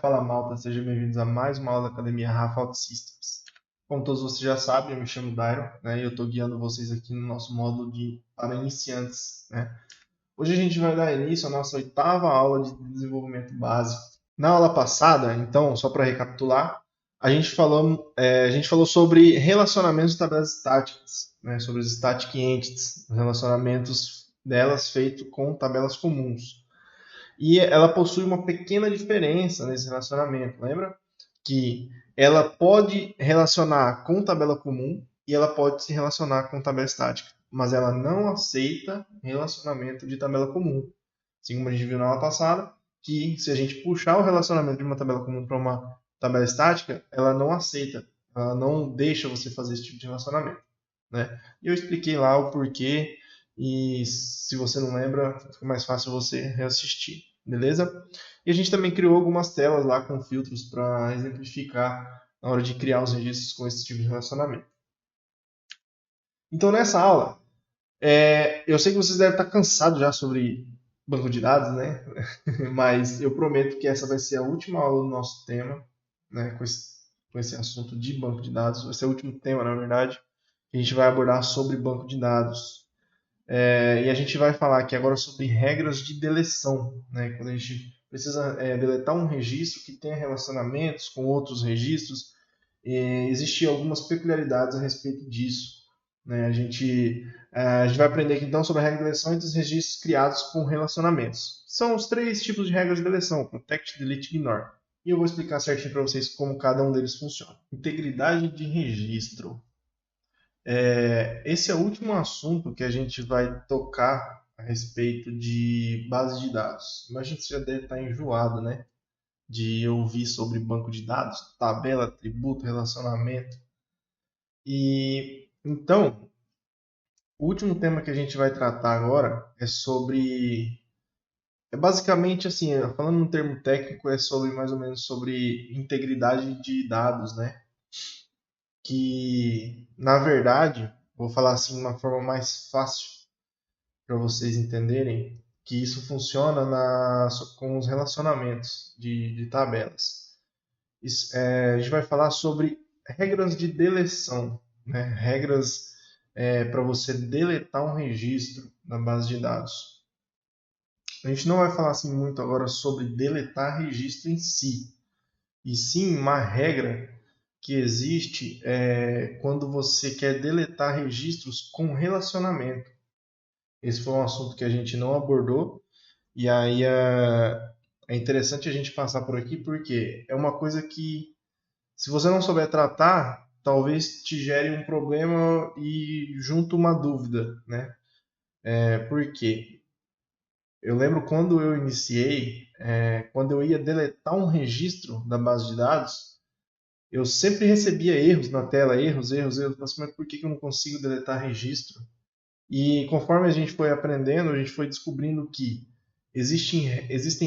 Fala malta, sejam bem-vindos a mais uma aula da Academia Rafa Auto Systems. Como todos vocês já sabem, eu me chamo Dairon, né, e eu estou guiando vocês aqui no nosso módulo para iniciantes, né. Hoje a gente vai dar início à nossa oitava aula de desenvolvimento básico. Na aula passada, então, só para recapitular, a gente falou sobre relacionamentos de tabelas estáticas, né, sobre os static entities, os relacionamentos delas feitos com tabelas comuns. E ela possui uma pequena diferença nesse relacionamento, lembra? Que ela pode relacionar com tabela comum e ela pode se relacionar com tabela estática, mas ela não aceita relacionamento de tabela comum. Assim como a gente viu na aula passada, que se a gente puxar o relacionamento de uma tabela comum para uma tabela estática, ela não aceita, ela não deixa você fazer esse tipo de relacionamento, né? E eu expliquei lá o porquê, e se você não lembra, fica mais fácil você reassistir, beleza? E a gente também criou algumas telas lá com filtros para exemplificar na hora de criar os registros com esse tipo de relacionamento. Então nessa aula, eu sei que vocês devem estar cansados já sobre banco de dados, né? Mas eu prometo que essa vai ser a última aula do nosso tema, né? Com esse assunto de banco de dados. Vai ser o último tema, na verdade, que a gente vai abordar sobre banco de dados. E a gente vai falar aqui agora sobre regras de deleção, né? Quando a gente precisa deletar um registro que tenha relacionamentos com outros registros, existem algumas peculiaridades a respeito disso, né? A gente vai aprender aqui então sobre a regra de deleção entre os registros criados com relacionamentos. São os três tipos de regras de deleção: context, delete e ignore. E eu vou explicar certinho para vocês como cada um deles funciona. Integridade de registro. Esse é o último assunto que a gente vai tocar a respeito de base de dados. Imagina que você já deve estar enjoado, né? De ouvir sobre banco de dados, tabela, atributo, relacionamento. E então, o último tema que a gente vai tratar agora é sobre. É basicamente assim, falando no termo técnico, é sobre mais ou menos sobre integridade de dados, né? Que, na verdade, vou falar assim de uma forma mais fácil para vocês entenderem, que isso funciona com os relacionamentos de tabelas. A gente vai falar sobre regras de deleção, né? Regras para você deletar um registro na base de dados. A gente não vai falar assim muito agora sobre deletar registro em si, e sim uma regra que existe quando você quer deletar registros com relacionamento. Esse foi um assunto que a gente não abordou, e aí é interessante a gente passar por aqui, porque é uma coisa que, se você não souber tratar, talvez te gere um problema e junto uma dúvida, né? Por quê? Eu lembro quando eu iniciei, quando eu ia deletar um registro da base de dados, eu sempre recebia erros na tela, erros, mas por que eu não consigo deletar registro? E conforme a gente foi aprendendo, a gente foi descobrindo que existem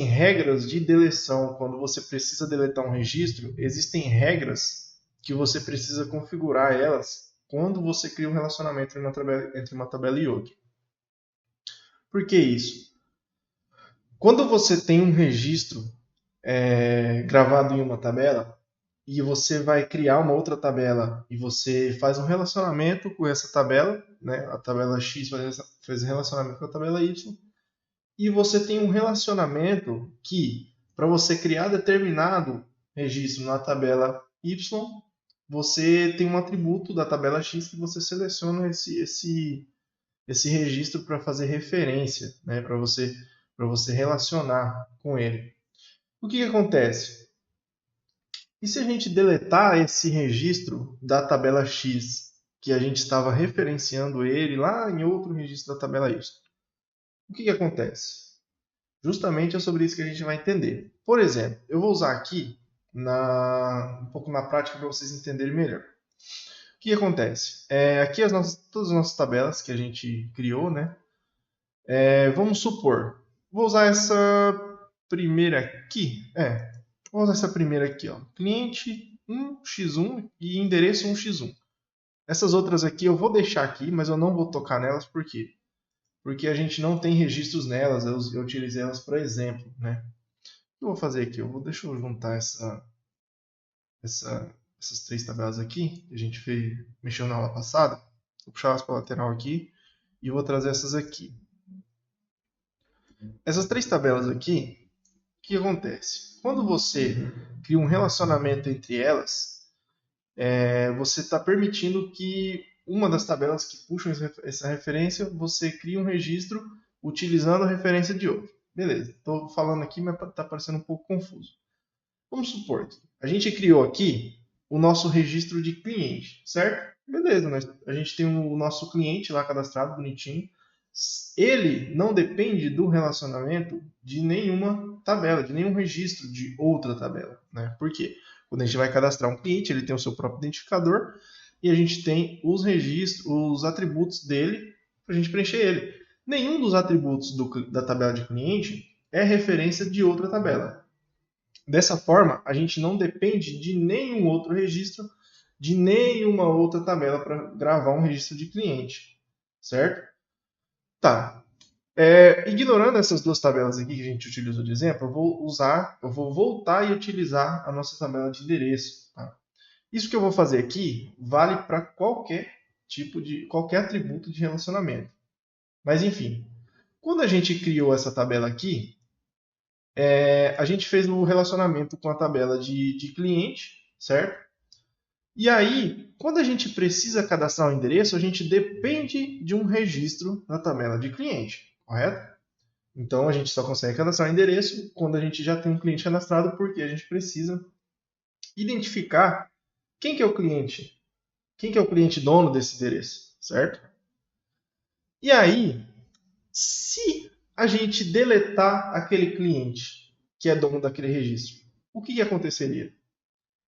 regras de deleção. Quando você precisa deletar um registro, existem regras que você precisa configurar elas quando você cria um relacionamento entre uma tabela e outra. Por que isso? Quando você tem um registro gravado em uma tabela, e você vai criar uma outra tabela e você faz um relacionamento com essa tabela, né? A tabela X faz relacionamento com a tabela Y, e você tem um relacionamento que, para você criar determinado registro na tabela Y, você tem um atributo da tabela X que você seleciona esse registro para fazer referência, né? Para você relacionar com ele. O que acontece? E se a gente deletar esse registro da tabela X, que a gente estava referenciando ele lá em outro registro da tabela Y? O que acontece? Justamente é sobre isso que a gente vai entender. Por exemplo, eu vou usar aqui um pouco na prática para vocês entenderem melhor. O que acontece? Aqui todas as nossas tabelas que a gente criou, né? Vamos supor, vou usar essa primeira aqui. Vou usar essa primeira aqui, ó. Cliente 1x1 e endereço 1x1. Essas outras aqui eu vou deixar aqui, mas eu não vou tocar nelas, por quê? Porque a gente não tem registros nelas, eu utilizei elas para exemplo, né? eu vou fazer aqui? Deixa eu juntar essas três tabelas aqui que a gente mexeu na aula passada. Vou puxar elas para a lateral aqui e vou trazer essas aqui. Essas três tabelas aqui, o que acontece? Quando você cria um relacionamento entre elas, você está permitindo que uma das tabelas que puxam essa referência, você cria um registro utilizando a referência de outra. Beleza, estou falando aqui, mas está parecendo um pouco confuso. Vamos supor que a gente criou aqui o nosso registro de cliente, certo? Beleza, a gente tem o nosso cliente lá cadastrado, bonitinho. Ele não depende do relacionamento de nenhuma tabela, de nenhum registro de outra tabela. Né? Por quê? Quando a gente vai cadastrar um cliente, ele tem o seu próprio identificador e a gente tem os registros, os atributos dele para a gente preencher ele. Nenhum dos atributos da tabela de cliente é referência de outra tabela. Dessa forma, a gente não depende de nenhum outro registro, de nenhuma outra tabela para gravar um registro de cliente, certo? Tá. Ignorando essas duas tabelas aqui que a gente utilizou de exemplo, eu vou voltar e utilizar a nossa tabela de endereço. Tá? Isso que eu vou fazer aqui vale para qualquer atributo de relacionamento. Mas enfim, quando a gente criou essa tabela aqui, a gente fez o relacionamento com a tabela de cliente, certo? E aí, quando a gente precisa cadastrar um endereço, a gente depende de um registro na tabela de cliente, correto? Então, a gente só consegue cadastrar um endereço quando a gente já tem um cliente cadastrado, porque a gente precisa identificar quem que é o cliente dono desse endereço, certo? E aí, se a gente deletar aquele cliente que é dono daquele registro, o que aconteceria?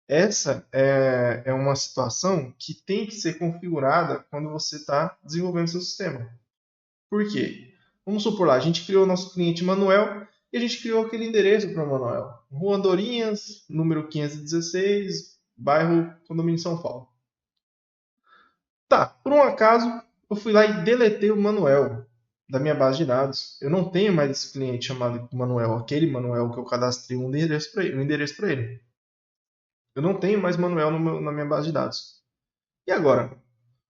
Essa é uma situação que tem que ser configurada quando você está desenvolvendo seu sistema. Por quê? Vamos supor lá, a gente criou o nosso cliente Manuel e a gente criou aquele endereço para o Manuel. Rua Andorinhas, número 516, bairro Condomínio São Paulo. Tá, por um acaso, eu fui lá e deletei o Manuel da minha base de dados. Eu não tenho mais esse cliente chamado Manuel, aquele Manuel que eu cadastrei um endereço para ele. Eu não tenho mais Manuel na minha base de dados. E agora?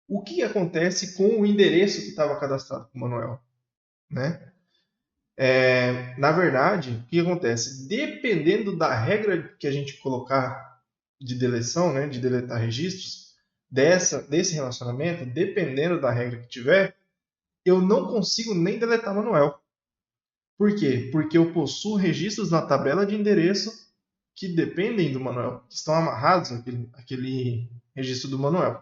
O que acontece com o endereço que estava cadastrado com o Manuel? Né? Na verdade, o que acontece? Dependendo da regra que a gente colocar de deleção, né, de deletar registros, desse relacionamento, dependendo da regra que tiver, eu não consigo nem deletar Manuel. Por quê? Porque eu possuo registros na tabela de endereço que dependem do Manuel, que estão amarrados àquele registro do Manuel.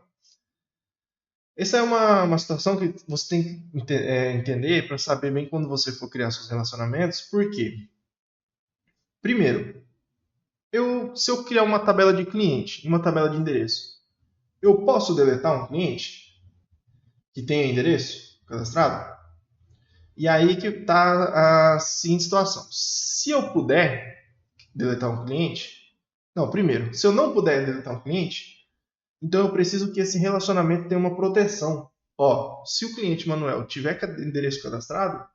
Essa é uma situação que você tem que entender para saber bem quando você for criar seus relacionamentos. Por quê? Primeiro, se eu criar uma tabela de cliente e uma tabela de endereço, eu posso deletar um cliente que tenha endereço cadastrado? E aí que está a seguinte situação. Se eu puder deletar um cliente... Não, primeiro, se eu não puder deletar um cliente, então eu preciso que esse relacionamento tenha uma proteção. Se o cliente Manuel tiver endereço cadastrado,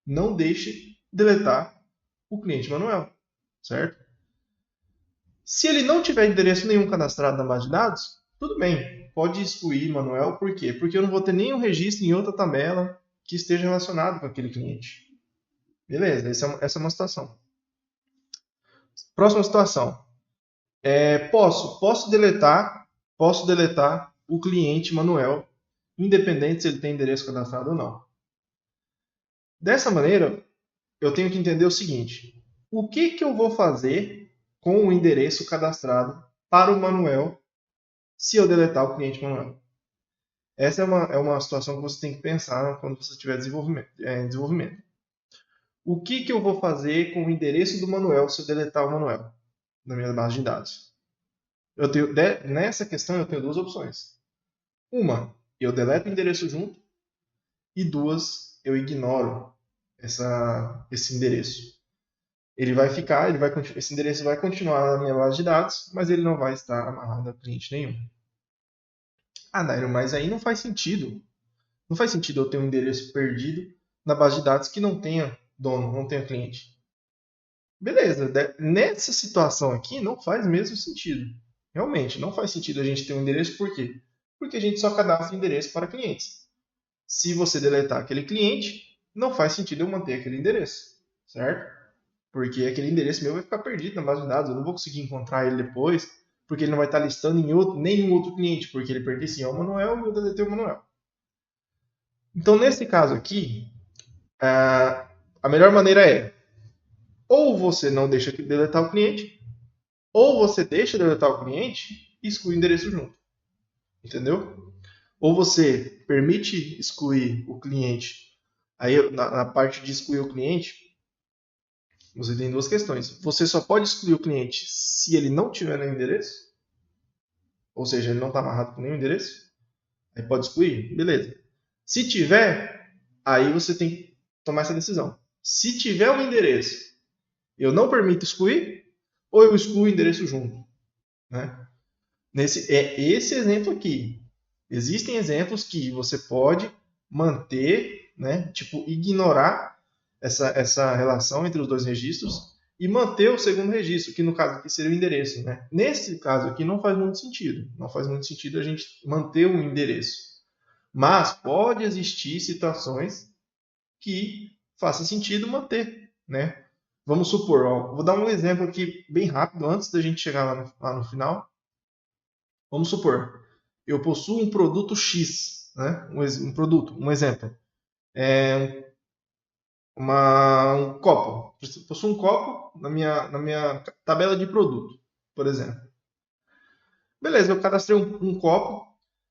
não deixe deletar o cliente Manuel, certo? Se ele não tiver endereço nenhum cadastrado na base de dados, tudo bem, pode excluir Manuel. Por quê? Porque eu não vou ter nenhum registro em outra tabela que esteja relacionado com aquele cliente. Beleza, essa é uma situação. Próxima situação. Posso deletar o cliente Manuel, independente se ele tem endereço cadastrado ou não. Dessa maneira, eu tenho que entender o seguinte: o que eu vou fazer com o endereço cadastrado para o Manuel se eu deletar o cliente Manuel? Essa é uma situação que você tem que pensar quando você tiver desenvolvimento. O que eu vou fazer com o endereço do Manuel se eu deletar o Manuel na minha base de dados? Nessa questão eu tenho duas opções. Uma, eu deleto o endereço junto. E duas, eu ignoro esse endereço. Esse endereço vai continuar na minha base de dados, mas ele não vai estar amarrado a cliente nenhum. Ah, Nairo, mas aí não faz sentido. Não faz sentido eu ter um endereço perdido na base de dados que não tenha dono, não tenha cliente. Beleza, nessa situação aqui não faz mesmo sentido. Realmente, não faz sentido a gente ter um endereço, por quê? Porque a gente só cadastra endereço para clientes. Se você deletar aquele cliente, não faz sentido eu manter aquele endereço, certo? Porque aquele endereço meu vai ficar perdido na base de dados, eu não vou conseguir encontrar ele depois, porque ele não vai estar listando em outro, nenhum outro cliente, porque ele pertence ao Manuel e eu deletei o Manuel. Então, nesse caso aqui, a melhor maneira é ou você não deixa deletar o cliente, ou você deixa deletar o cliente e exclui o endereço junto. Entendeu? Ou você permite excluir o cliente. Aí, na parte de excluir o cliente, você tem duas questões. Você só pode excluir o cliente se ele não tiver nenhum endereço, ou seja, ele não está amarrado com nenhum endereço. Aí pode excluir, beleza. Se tiver, aí você tem que tomar essa decisão. Se tiver um endereço, eu não permito excluir, ou eu excluo o endereço junto. Né? Esse exemplo aqui. Existem exemplos que você pode manter, né, tipo, ignorar essa relação entre os dois registros e manter o segundo registro, que no caso aqui seria o endereço. Né? Nesse caso aqui não faz muito sentido. Não faz muito sentido a gente manter um endereço. Mas pode existir situações que faça sentido manter, né? Vamos supor, ó, vou dar um exemplo aqui bem rápido antes da gente chegar lá no final. Vamos supor, eu possuo um produto X, né? Um produto, um exemplo. É um copo. Eu possuo um copo na minha tabela de produto, por exemplo. Beleza, eu cadastrei um copo.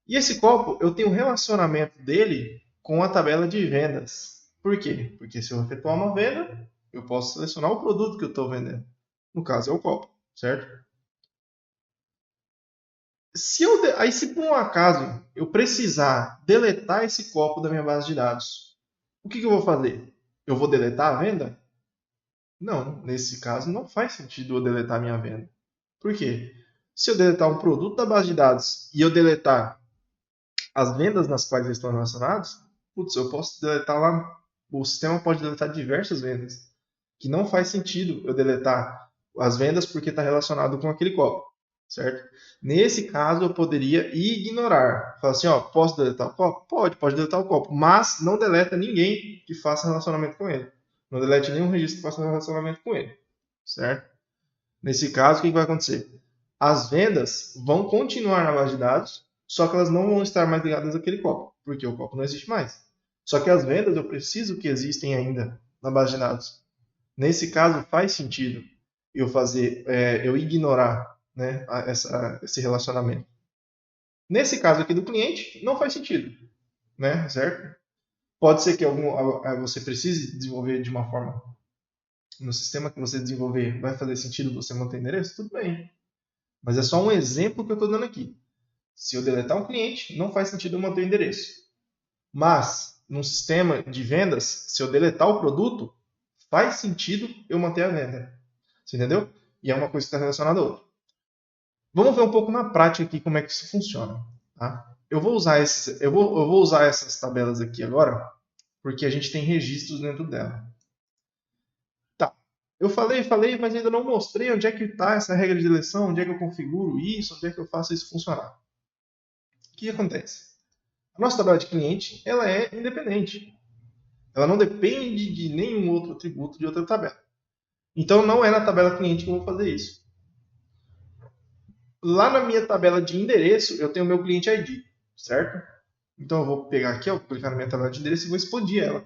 E esse copo, eu tenho um relacionamento dele com a tabela de vendas. Por quê? Porque se eu efetuar uma venda, eu posso selecionar o produto que eu estou vendendo. No caso, é o copo, certo? Aí, se por um acaso eu precisar deletar esse copo da minha base de dados, o que eu vou fazer? Eu vou deletar a venda? Não, nesse caso não faz sentido eu deletar a minha venda. Por quê? Se eu deletar um produto da base de dados e eu deletar as vendas nas quais eles estão relacionados, putz, eu posso deletar lá, o sistema pode deletar diversas vendas. Que não faz sentido eu deletar as vendas porque está relacionado com aquele copo, certo? Nesse caso, eu poderia ignorar. Falar assim, ó, posso deletar o copo? Pode deletar o copo, mas não deleta ninguém que faça relacionamento com ele. Não delete nenhum registro que faça relacionamento com ele, certo? Nesse caso, o que vai acontecer? As vendas vão continuar na base de dados, só que elas não vão estar mais ligadas àquele copo, porque o copo não existe mais. Só que as vendas eu preciso que existem ainda na base de dados. Nesse caso, faz sentido eu ignorar, né, esse relacionamento. Nesse caso aqui do cliente, não faz sentido, né, certo? Pode ser que você precise desenvolver de uma forma no sistema que você desenvolver, vai fazer sentido você manter endereço? Tudo bem. Mas é só um exemplo que eu estou dando aqui. Se eu deletar um cliente, não faz sentido eu manter o endereço. Mas, num sistema de vendas, se eu deletar o produto, faz sentido eu manter a venda. Você entendeu? E é uma coisa que está relacionada a outra. Vamos ver um pouco na prática aqui como é que isso funciona. Tá? Eu vou usar essas tabelas aqui agora, porque a gente tem registros dentro dela. Tá. Eu falei, mas ainda não mostrei onde é que está essa regra de eleição, onde é que eu configuro isso, onde é que eu faço isso funcionar. O que acontece? A nossa tabela de cliente ela é independente. Ela não depende de nenhum outro atributo de outra tabela. Então não é na tabela cliente que eu vou fazer isso. Lá na minha tabela de endereço, eu tenho o meu cliente ID, certo? Então eu vou pegar aqui, vou clicar na minha tabela de endereço e vou expandir ela.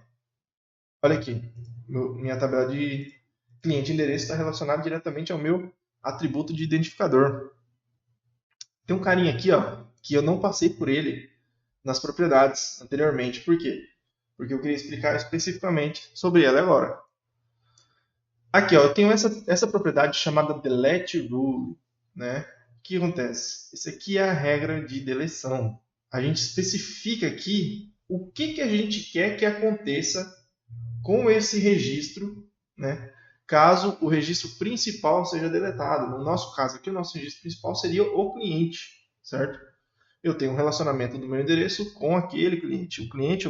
Olha aqui, minha tabela de cliente endereço está relacionada diretamente ao meu atributo de identificador. Tem um carinha aqui, ó, que eu não passei por ele nas propriedades anteriormente. Por quê? Porque eu queria explicar especificamente sobre ela agora. Aqui, ó, eu tenho essa propriedade chamada delete rule, né? O que acontece? Isso aqui é a regra de deleção. A gente especifica aqui o que a gente quer que aconteça com esse registro, né? Caso o registro principal seja deletado. No nosso caso aqui, o nosso registro principal seria o cliente, certo? Eu tenho um relacionamento do meu endereço com aquele cliente. O cliente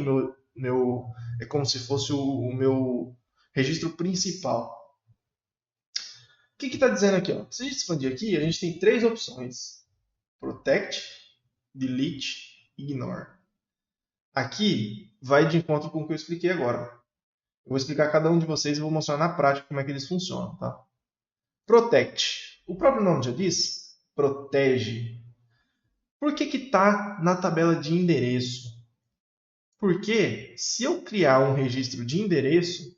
é como se fosse o meu registro principal. que está dizendo aqui? Ó? Se a gente expandir aqui, a gente tem 3 opções. Protect, Delete, Ignore. Aqui vai de encontro com o que eu expliquei agora. Eu vou explicar a cada um de vocês e vou mostrar na prática como é que eles funcionam. Tá? Protect. O próprio nome já diz. Protege. Por que está na tabela de endereço? Porque se eu criar um registro de endereço,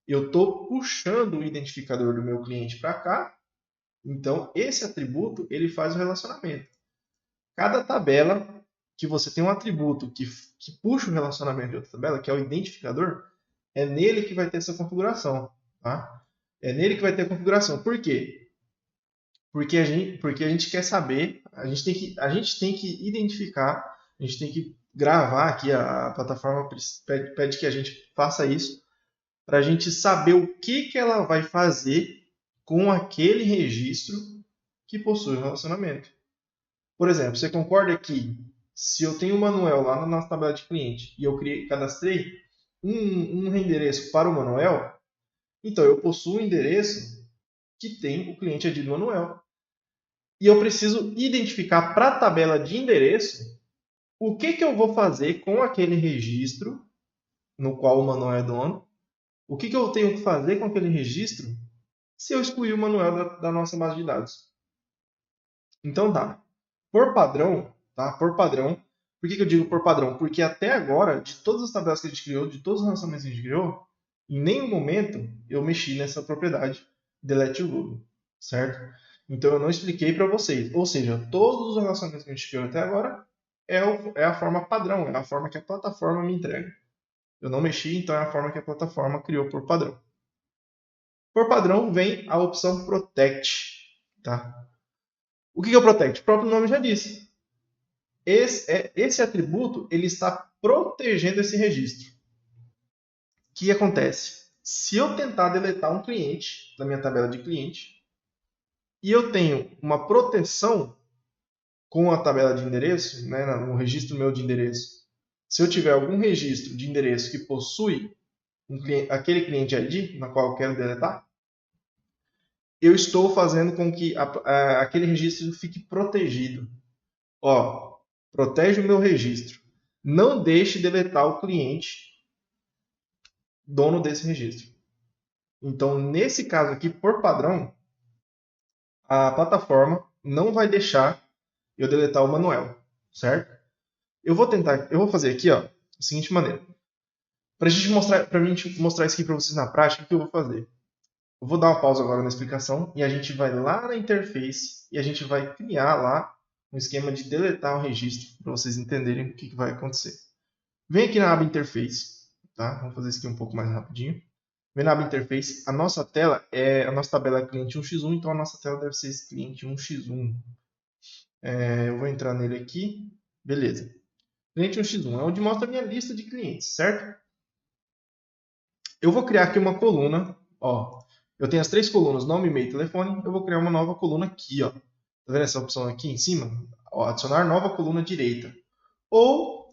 eu estou puxando o identificador do meu cliente para cá. Então, esse atributo ele faz o relacionamento. Cada tabela que você tem um atributo que puxa o relacionamento de outra tabela, que é o identificador, é nele que vai ter essa configuração. Tá? É nele que vai ter a configuração. Por quê? Porque a gente quer saber, a gente tem que identificar, a gente tem que gravar aqui, a plataforma pede que a gente faça isso, para a gente saber o que ela vai fazer com aquele registro que possui o relacionamento. Por exemplo, você concorda que se eu tenho um Manuel lá na nossa tabela de cliente e eu cadastrei um endereço para o Manuel, então eu possuo um endereço que tem o cliente ID do Manuel. E eu preciso identificar para a tabela de endereço o que eu vou fazer com aquele registro no qual o Manuel é dono, o que eu tenho que fazer com aquele registro se eu excluir o Manuel da nossa base de dados. Então tá. Por padrão, tá? Por padrão. Por que eu digo por padrão? Porque até agora, de todas as tabelas que a gente criou, de todos os lançamentos que a gente criou, em nenhum momento eu mexi nessa propriedade delete rule, certo? Então eu não expliquei para vocês. Ou seja, todos os relacionamentos que a gente criou até agora é a forma padrão, é a forma que a plataforma me entrega. Eu não mexi, então é a forma que a plataforma criou por padrão. Por padrão vem a opção Protect. Tá? O que é o Protect? O próprio nome já disse. Esse atributo ele está protegendo esse registro. O que acontece? Se eu tentar deletar um cliente da minha tabela de cliente e eu tenho uma proteção com a tabela de endereço, né, no registro meu de endereço, se eu tiver algum registro de endereço que possui aquele cliente ID na qual eu quero deletar, eu estou fazendo com que aquele registro fique protegido. Ó, protege o meu registro. Não deixe deletar o cliente dono desse registro. Então, nesse caso aqui, por padrão, a plataforma não vai deixar eu deletar o Manuel, certo? Eu vou fazer aqui, ó, da seguinte maneira. Para mim mostrar isso aqui para vocês na prática, o que eu vou fazer? Eu vou dar uma pausa agora na explicação e a gente vai lá na interface e a gente vai criar lá um esquema de deletar o registro para vocês entenderem o que vai acontecer. Vem aqui na aba interface, tá? Vamos fazer isso aqui um pouco mais rapidinho. Vem na aba interface, a nossa tabela é cliente 1x1, então a nossa tela deve ser esse cliente 1x1. Eu vou entrar nele aqui, beleza. Cliente 1x1 é onde mostra a minha lista de clientes, certo? Eu vou criar aqui uma coluna, ó. Eu tenho as 3 colunas, nome, e-mail, telefone. Eu vou criar uma nova coluna aqui, ó. Tá vendo essa opção aqui em cima? Ó, adicionar nova coluna direita. Ou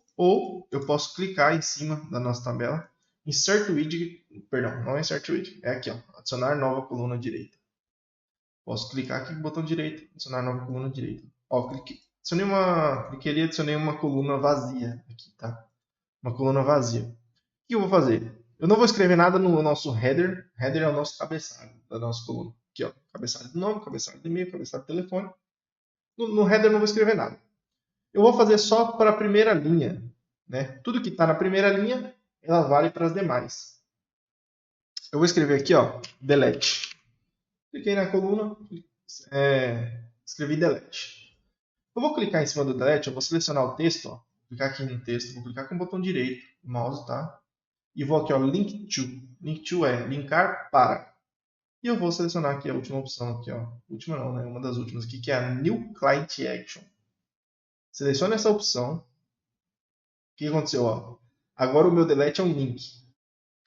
eu posso clicar em cima da nossa tabela, insert widget, perdão, não é insert widget, é aqui, ó, adicionar nova coluna direita. Posso clicar aqui no botão direito, adicionar nova coluna direita. Ó, cliquei ali, adicionei uma coluna vazia aqui, tá? Uma coluna vazia. O que eu vou fazer? Eu não vou escrever nada no nosso header. Header é o nosso cabeçalho da nossa coluna. Aqui, ó, cabeçalho do nome, cabeçalho do e-mail, cabeçalho do telefone. No header eu não vou escrever nada. Eu vou fazer só para a primeira linha. Né? Tudo que está na primeira linha, ela vale para as demais. Eu vou escrever aqui, ó, delete. Cliquei na coluna, escrevi delete. Eu vou clicar em cima do delete, eu vou selecionar o texto, ó, clicar aqui no texto, vou clicar com o botão direito do mouse, tá? E vou aqui, ó, link to. Link to é linkar para. E eu vou selecionar aqui a última opção, aqui, ó. Última não, né? Uma das últimas aqui, que é a New Client Action. Selecione essa opção. O que aconteceu? Ó? Agora o meu delete é um link.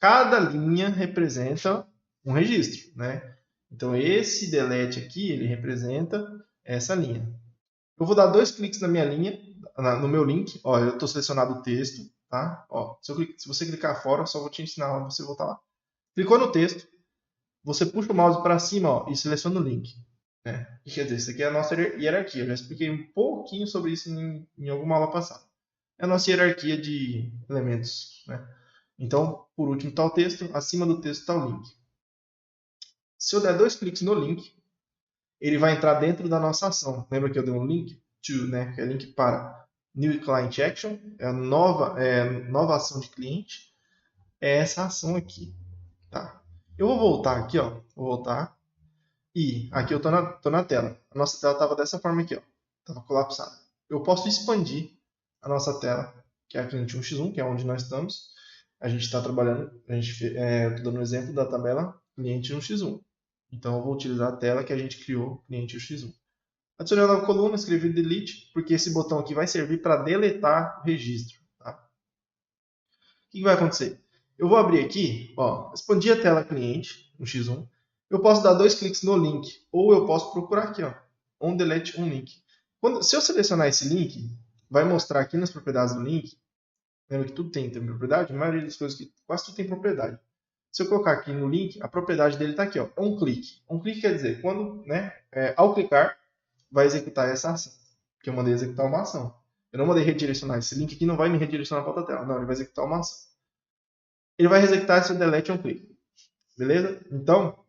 Cada linha representa um registro, né? Então esse delete aqui, ele representa essa linha. Eu vou dar 2 cliques na minha linha, no meu link. Ó, eu estou selecionado o texto, tá? Ó, se você clicar fora, só vou te ensinar onde você voltar lá. Clicou no texto, você puxa o mouse para cima, ó, e seleciona o link. Né? Quer dizer, isso aqui é a nossa hierarquia. Eu já expliquei um pouquinho sobre isso em alguma aula passada. É a nossa hierarquia de elementos. Né? Então, por último está o texto, acima do texto está o link. Se eu der 2 cliques no link, ele vai entrar dentro da nossa ação. Lembra que eu dei um link to, né, que é link para New Client Action, é a nova ação de cliente, é essa ação aqui. Tá? Eu vou voltar aqui, ó, vou voltar, e aqui eu tô na tela. A nossa tela estava dessa forma aqui, ó, estava colapsada. Eu posso expandir a nossa tela, que é a cliente 1x1, que é onde nós estamos. A gente está trabalhando, estou dando um exemplo da tabela cliente 1x1. Então eu vou utilizar a tela que a gente criou, cliente 1x1. Adicionei uma nova coluna, escrevi delete, porque esse botão aqui vai servir para deletar o registro. Tá? O que vai acontecer? Eu vou abrir aqui, ó, expandir a tela cliente, no X1. Eu posso dar 2 cliques no link, ou eu posso procurar aqui, ó, on delete um link. Se eu selecionar esse link, vai mostrar aqui nas propriedades do link, lembra que tudo tem propriedade? A maioria das coisas, quase tudo tem propriedade. Se eu colocar aqui no link, a propriedade dele está aqui, ó, on click. On click quer dizer, quando, né, ao clicar, vai executar essa ação. Porque eu mandei executar uma ação. Eu não mandei redirecionar. Esse link aqui não vai me redirecionar para outra tela. Não, ele vai executar uma ação. Ele vai executar esse delete on click. Beleza? Então,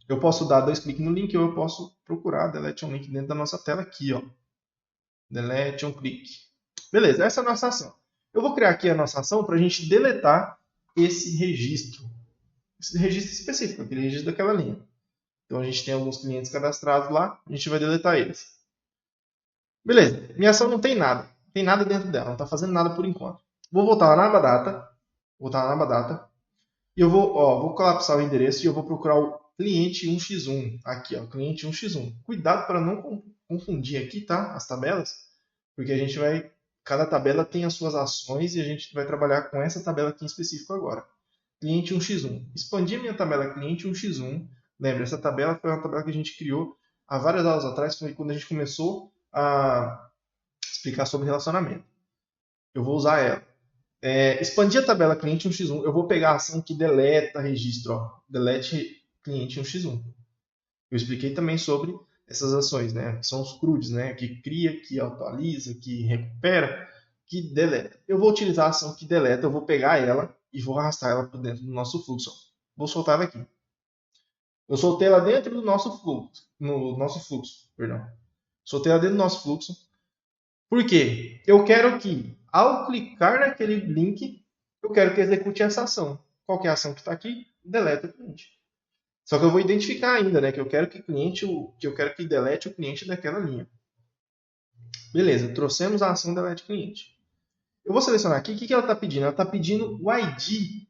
eu posso dar 2 cliques no link ou eu posso procurar delete on link dentro da nossa tela aqui, ó. Delete on click. Beleza, essa é a nossa ação. Eu vou criar aqui a nossa ação para a gente deletar esse registro. Esse registro específico, aquele registro daquela linha. Então a gente tem alguns clientes cadastrados lá, a gente vai deletar eles. Beleza, minha ação não tem nada. Não tem nada dentro dela, não está fazendo nada por enquanto. Vou voltar lá na aba data. Voltar lá na aba data. E eu vou colapsar o endereço e eu vou procurar o cliente 1x1. Aqui, ó, cliente 1x1. Cuidado para não confundir aqui, tá? As tabelas. Porque a gente vai. Cada tabela tem as suas ações e a gente vai trabalhar com essa tabela aqui em específico agora. Cliente 1x1. Expandi a minha tabela cliente 1x1. Lembra, essa tabela foi uma tabela que a gente criou há várias aulas atrás, foi quando a gente começou a explicar sobre relacionamento. Eu vou usar ela. Expandir a tabela cliente 1x1, eu vou pegar a ação que deleta registro, ó, delete cliente 1x1. Eu expliquei também sobre essas ações, né, que são os CRUDs, né, que cria, que atualiza, que recupera, que deleta. Eu vou utilizar a ação que deleta, eu vou pegar ela e vou arrastar ela para dentro do nosso fluxo. Ó. Vou soltar ela aqui. Eu soltei ela dentro do nosso fluxo, perdão. Soltei ela dentro do nosso fluxo. Por quê? Eu quero que, ao clicar naquele link, eu quero que execute essa ação. Qual que é a ação que está aqui? Deleta o cliente. Só que eu vou identificar ainda, né? Que eu quero que delete o cliente daquela linha. Beleza, trouxemos a ação delete cliente. Eu vou selecionar aqui, o que ela está pedindo? Ela está pedindo o ID.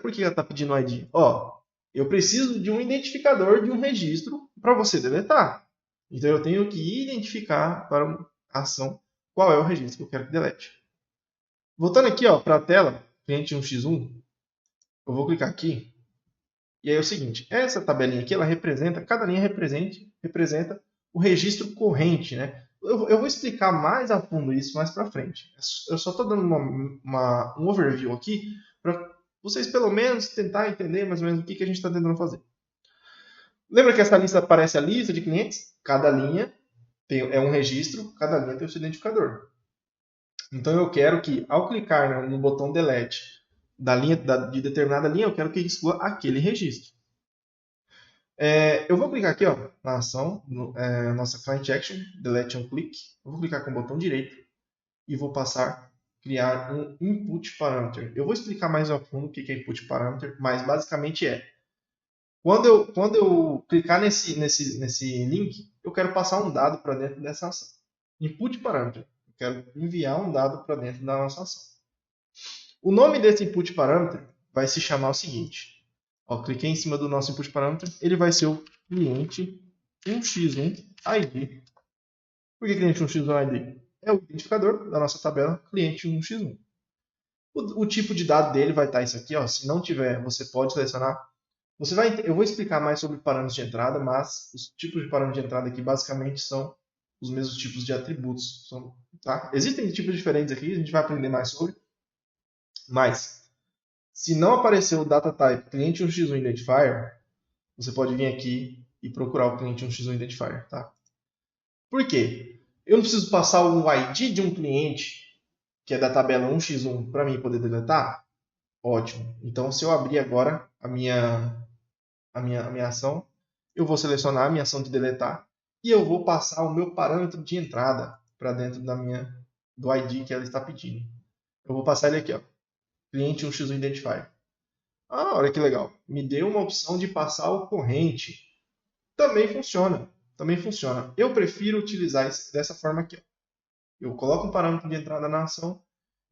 Por que ela está pedindo o ID? Ó, eu preciso de um identificador de um registro para você deletar. Então eu tenho que identificar para a ação qual é o registro que eu quero que delete. Voltando aqui para a tela, cliente 1x1, eu vou clicar aqui. E aí é o seguinte, essa tabelinha aqui, cada linha representa o registro corrente. Né? Eu vou explicar mais a fundo isso mais para frente. Eu só estou dando um overview aqui para vocês pelo menos tentar entender mais ou menos o que a gente está tentando fazer. Lembra que essa lista aparece a lista de clientes? Cada linha é um registro, cada linha tem o seu identificador. Então eu quero que, ao clicar no botão delete de determinada linha, eu quero que exclua aquele registro. Eu vou clicar aqui na ação, nossa Client Action, Delete on Click. Eu vou clicar com o botão direito e vou passar a criar um Input Parameter. Eu vou explicar mais a fundo o que é Input Parameter, mas basicamente quando eu clicar nesse link, eu quero passar um dado para dentro dessa ação. Input Parameter. Eu quero enviar um dado para dentro da nossa ação. O nome desse Input Parameter vai se chamar o seguinte. Cliquei em cima do nosso Input Parameter, ele vai ser o cliente 1x1 ID. Por que cliente 1x1 ID? É o identificador da nossa tabela cliente 1x1. O tipo de dado dele vai estar isso aqui. Se não tiver, você pode selecionar. Eu vou explicar mais sobre parâmetros de entrada, mas os tipos de parâmetros de entrada aqui basicamente são os mesmos tipos de atributos. Tá? Existem tipos diferentes aqui, a gente vai aprender mais sobre. Mas Se não aparecer o data type cliente 1x1 identifier, você pode vir aqui e procurar o cliente 1x1 identifier, tá? Por quê? Eu não preciso passar o ID de um cliente, que é da tabela 1x1, para mim poder deletar? Ótimo. Então, se eu abrir agora a minha ação, eu vou selecionar a minha ação de deletar e eu vou passar o meu parâmetro de entrada para dentro do ID que ela está pedindo. Eu vou passar ele aqui, ó, cliente 1x1 identifier. Ah, olha que legal. Me deu uma opção de passar o corrente. Também funciona. Também funciona. Eu prefiro utilizar dessa forma aqui, ó. Eu coloco um parâmetro de entrada na ação,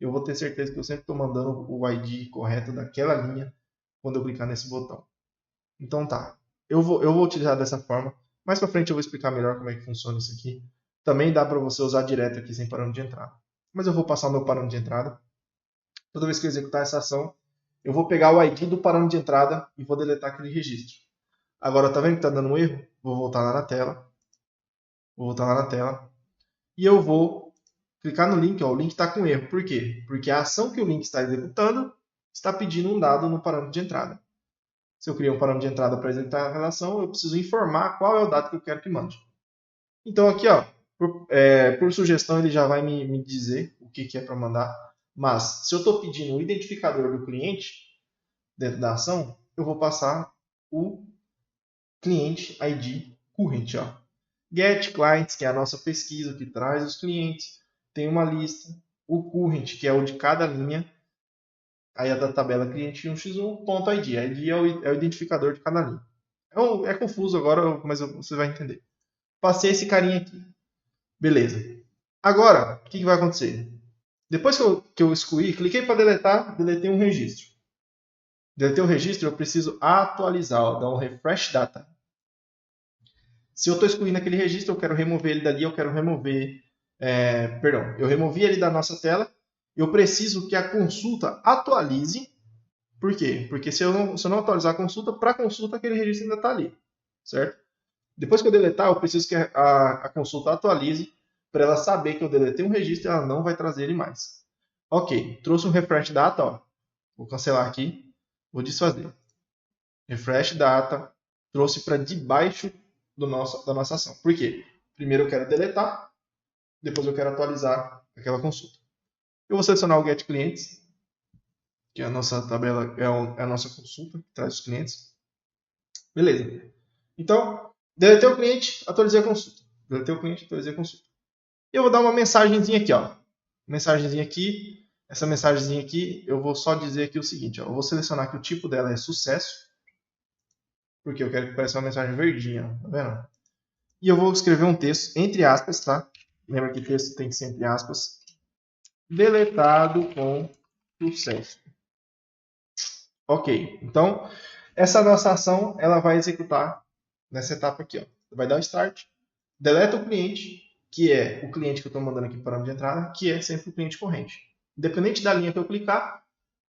eu vou ter certeza que eu sempre estou mandando o ID correto daquela linha quando eu clicar nesse botão. Então tá, eu vou utilizar dessa forma. Mais para frente eu vou explicar melhor como é que funciona isso aqui. Também dá para você usar direto aqui sem parâmetro de entrada. Mas eu vou passar o meu parâmetro de entrada. Toda vez que eu executar essa ação, eu vou pegar o ID do parâmetro de entrada e vou deletar aquele registro. Agora, tá vendo que está dando um erro? Vou voltar lá na tela. Vou voltar lá na tela. E eu vou clicar no link. Ó, o link está com erro. Por quê? Porque a ação que o link está executando está pedindo um dado no parâmetro de entrada. Se eu criar um parâmetro de entrada para executar a relação, eu preciso informar qual é o dado que eu quero que mande. Então aqui, ó, por sugestão, ele já vai me dizer o que é para mandar. Mas se eu estou pedindo o identificador do cliente dentro da ação, eu vou passar o cliente ID current. Ó. Get clients, que é a nossa pesquisa que traz os clientes, tem uma lista. O current, que é o de cada linha. Aí a da tabela cliente 1x1, ponto ID. ID é o identificador de cada linha. É confuso agora, mas você vai entender. Passei esse carinha aqui. Beleza. Agora, o que vai acontecer? Depois que eu excluí, cliquei para deletar, deletei um registro. Deletei o registro, eu preciso atualizar, ó, dar um refresh data. Se eu estou excluindo aquele registro, eu quero remover ele dali, eu quero remover... eu removi ele da nossa tela. Eu preciso que a consulta atualize. Por quê? Porque se eu não atualizar a consulta, para a consulta aquele registro ainda está ali. Certo? Depois que eu deletar, eu preciso que a consulta atualize para ela saber que eu deletei um registro e ela não vai trazer ele mais. Ok, trouxe um refresh data, ó. Vou cancelar aqui, vou desfazer. Refresh data, trouxe para debaixo da nossa ação. Por quê? Primeiro eu quero deletar, depois eu quero atualizar aquela consulta. Eu vou selecionar o Get Clientes, que é a nossa tabela, é a nossa consulta que traz os clientes. Beleza. Então, deletei o cliente, atualizei a consulta. Deletei o cliente, atualizei a consulta. E eu vou dar uma mensagenzinha aqui, ó. Mensagenzinha aqui. Essa mensagenzinha aqui, eu vou só dizer aqui o seguinte, ó. Eu vou selecionar que o tipo dela é sucesso. Porque eu quero que pareça uma mensagem verdinha, ó. Tá vendo? E eu vou escrever um texto, entre aspas, tá? Lembra que texto tem que ser entre aspas. Deletado com sucesso. Ok. Então, essa nossa ação, ela vai executar nessa etapa aqui, ó. Vai dar o start. Deleta o cliente, que é o cliente que eu estou mandando aqui para o parâmetro de entrada, que é sempre o cliente corrente. Independente da linha que eu clicar,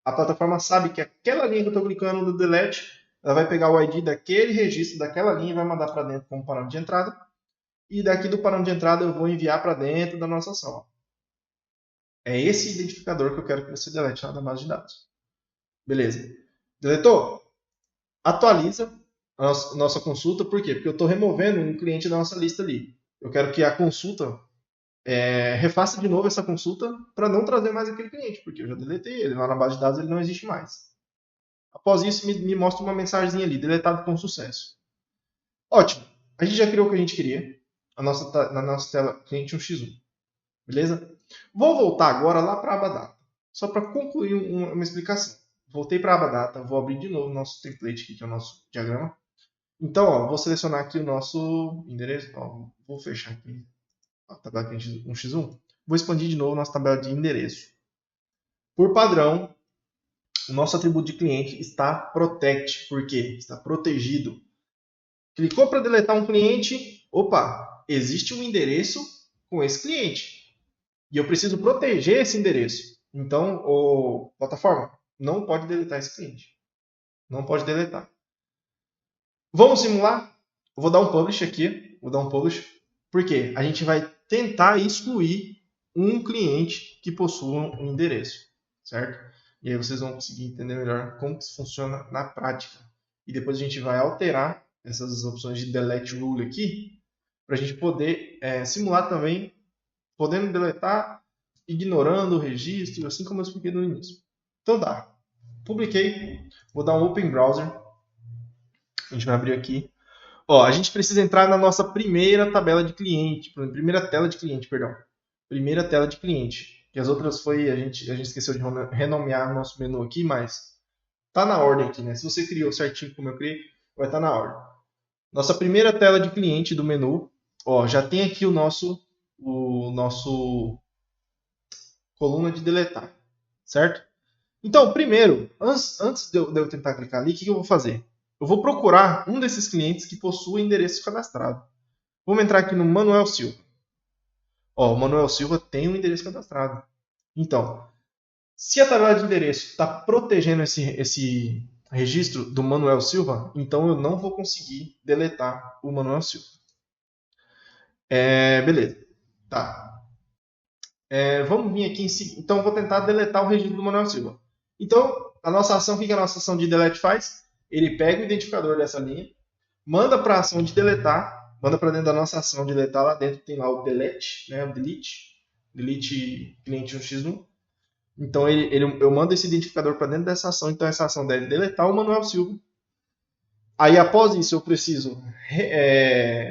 a plataforma sabe que aquela linha que eu estou clicando no delete, ela vai pegar o ID daquele registro, daquela linha e vai mandar para dentro como parâmetro de entrada. E daqui do parâmetro de entrada eu vou enviar para dentro da nossa ação. É esse identificador que eu quero que você delete lá da base de dados. Beleza. Deletou? Atualiza a nossa consulta. Por quê? Porque eu estou removendo um cliente da nossa lista ali. Eu quero que a consulta refaça de novo essa consulta para não trazer mais aquele cliente, porque eu já deletei ele. Lá na base de dados ele não existe mais. Após isso, me mostra uma mensagem ali, deletado com sucesso. Ótimo. A gente já criou o que a gente queria na nossa tela cliente 1x1. Beleza? Vou voltar agora lá para a aba data. Só para concluir uma explicação. Voltei para a aba data, vou abrir de novo o nosso template aqui, que é o nosso diagrama. Então, ó, vou selecionar aqui o nosso endereço. Ó, vou fechar aqui a tabela cliente 1x1. Vou expandir de novo nossa tabela de endereço. Por padrão, o nosso atributo de cliente está protect. Por quê? Está protegido. Clicou para deletar um cliente. Opa, existe um endereço com esse cliente. E eu preciso proteger esse endereço. Então, plataforma, não pode deletar esse cliente. Não pode deletar. Vamos simular? Eu vou dar um publish aqui. Vou dar um publish. Por quê? A gente vai tentar excluir um cliente que possua um endereço. Certo? E aí vocês vão conseguir entender melhor como que isso funciona na prática. E depois a gente vai alterar essas opções de delete rule aqui para a gente poder simular também, podendo deletar, ignorando o registro, assim como eu expliquei no início. Então tá, publiquei, vou dar um Open Browser, a gente vai abrir aqui. Ó, a gente precisa entrar na nossa primeira tabela de cliente, primeira tela de cliente, perdão. Primeira tela de cliente. Que as outras foi, a gente esqueceu de renomear nosso menu aqui, mas tá na ordem aqui, né? Se você criou certinho como eu criei, vai estar na ordem. Nossa primeira tela de cliente do menu, ó, já tem aqui o nosso coluna de deletar, certo? Então, primeiro, antes de eu tentar clicar ali, o que eu vou fazer? Eu vou procurar um desses clientes que possui endereço cadastrado. Vamos entrar aqui no Manuel Silva. Ó, o Manuel Silva tem um endereço cadastrado. Então, se a tabela de endereço está protegendo esse registro do Manuel Silva, então eu não vou conseguir deletar o Manuel Silva. Beleza. Tá. Vamos vir aqui em seguida. Então, eu vou tentar deletar o registro do Manuel Silva. Então, a nossa ação, o que a nossa ação de delete faz? Ele pega o identificador dessa linha, manda para a ação de deletar, manda para dentro da nossa ação de deletar, lá dentro tem lá o delete, né, o delete cliente 1x1. Então eu mando esse identificador para dentro dessa ação, então essa ação deve deletar o Manuel Silva. Aí após isso eu preciso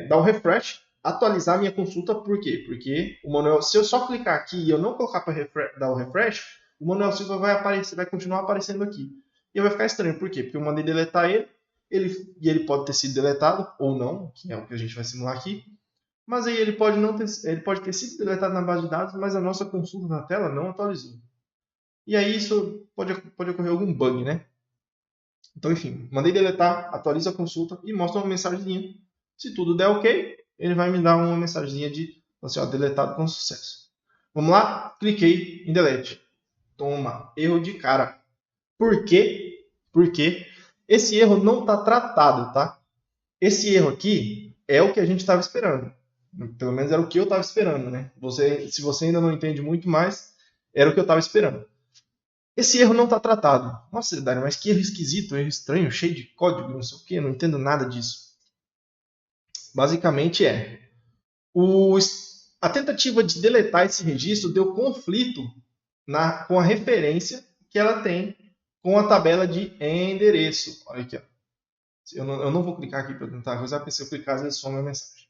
dar um refresh, atualizar minha consulta, por quê? Porque o Manuel, se eu só clicar aqui e eu não colocar para dar o refresh, o Manuel Silva vai aparecer, vai continuar aparecendo aqui. E vai ficar estranho, por quê? Porque eu mandei deletar ele pode ter sido deletado ou não, que é o que a gente vai simular aqui. Mas aí ele pode ter sido deletado na base de dados, mas a nossa consulta na tela não atualizou. E aí isso pode ocorrer algum bug, né? Então, enfim, mandei deletar, atualiza a consulta e mostra uma mensagenzinha. Se tudo der ok, ele vai me dar uma mensagenzinha de assim, ó, deletado com sucesso. Vamos lá? Cliquei em delete. Toma, erro de cara. Por quê? Porque esse erro não está tratado, tá? Esse erro aqui é o que a gente estava esperando. Pelo menos era o que eu estava esperando, né? Se você ainda não entende muito mais, era o que eu estava esperando. Esse erro não está tratado. Nossa, Dário, mas que erro esquisito, erro estranho, cheio de código, não sei o que, não entendo nada disso. Basicamente a tentativa de deletar esse registro deu conflito com a referência que ela tem com a tabela de endereço. Olha aqui, ó. Eu não vou clicar aqui para tentar coisar, porque se eu clicar, às vezes some a mensagem.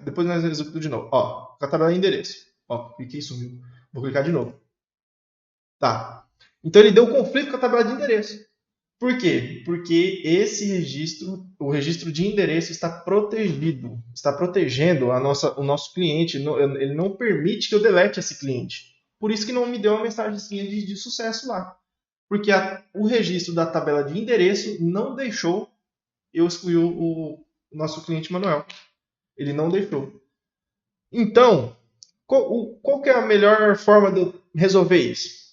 Depois nós executamos de novo. Ó, com a tabela de endereço. Ó, cliquei e sumiu. Vou clicar de novo. Tá. Então ele deu conflito com a tabela de endereço. Por quê? Porque esse registro, o registro de endereço está protegido, está protegendo o nosso cliente, ele não permite que eu delete esse cliente. Por isso que não me deu uma mensagem de sucesso lá. Porque o registro da tabela de endereço não deixou eu excluir o nosso cliente Manuel. Ele não deixou. Então, qual que é a melhor forma de eu resolver isso?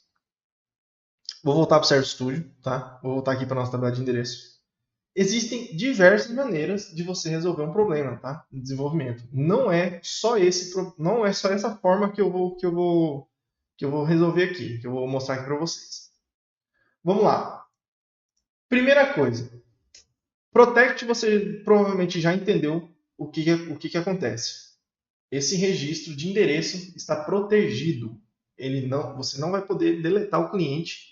Vou voltar para o Service Studio, tá? Vou voltar aqui para a nossa tabela de endereço. Existem diversas maneiras de você resolver um problema, tá? No desenvolvimento. Não é só essa forma que eu vou resolver aqui, que eu vou mostrar aqui para vocês. Vamos lá. Primeira coisa, Protect, você provavelmente já entendeu o que acontece. Esse registro de endereço está protegido. Você não vai poder deletar o cliente,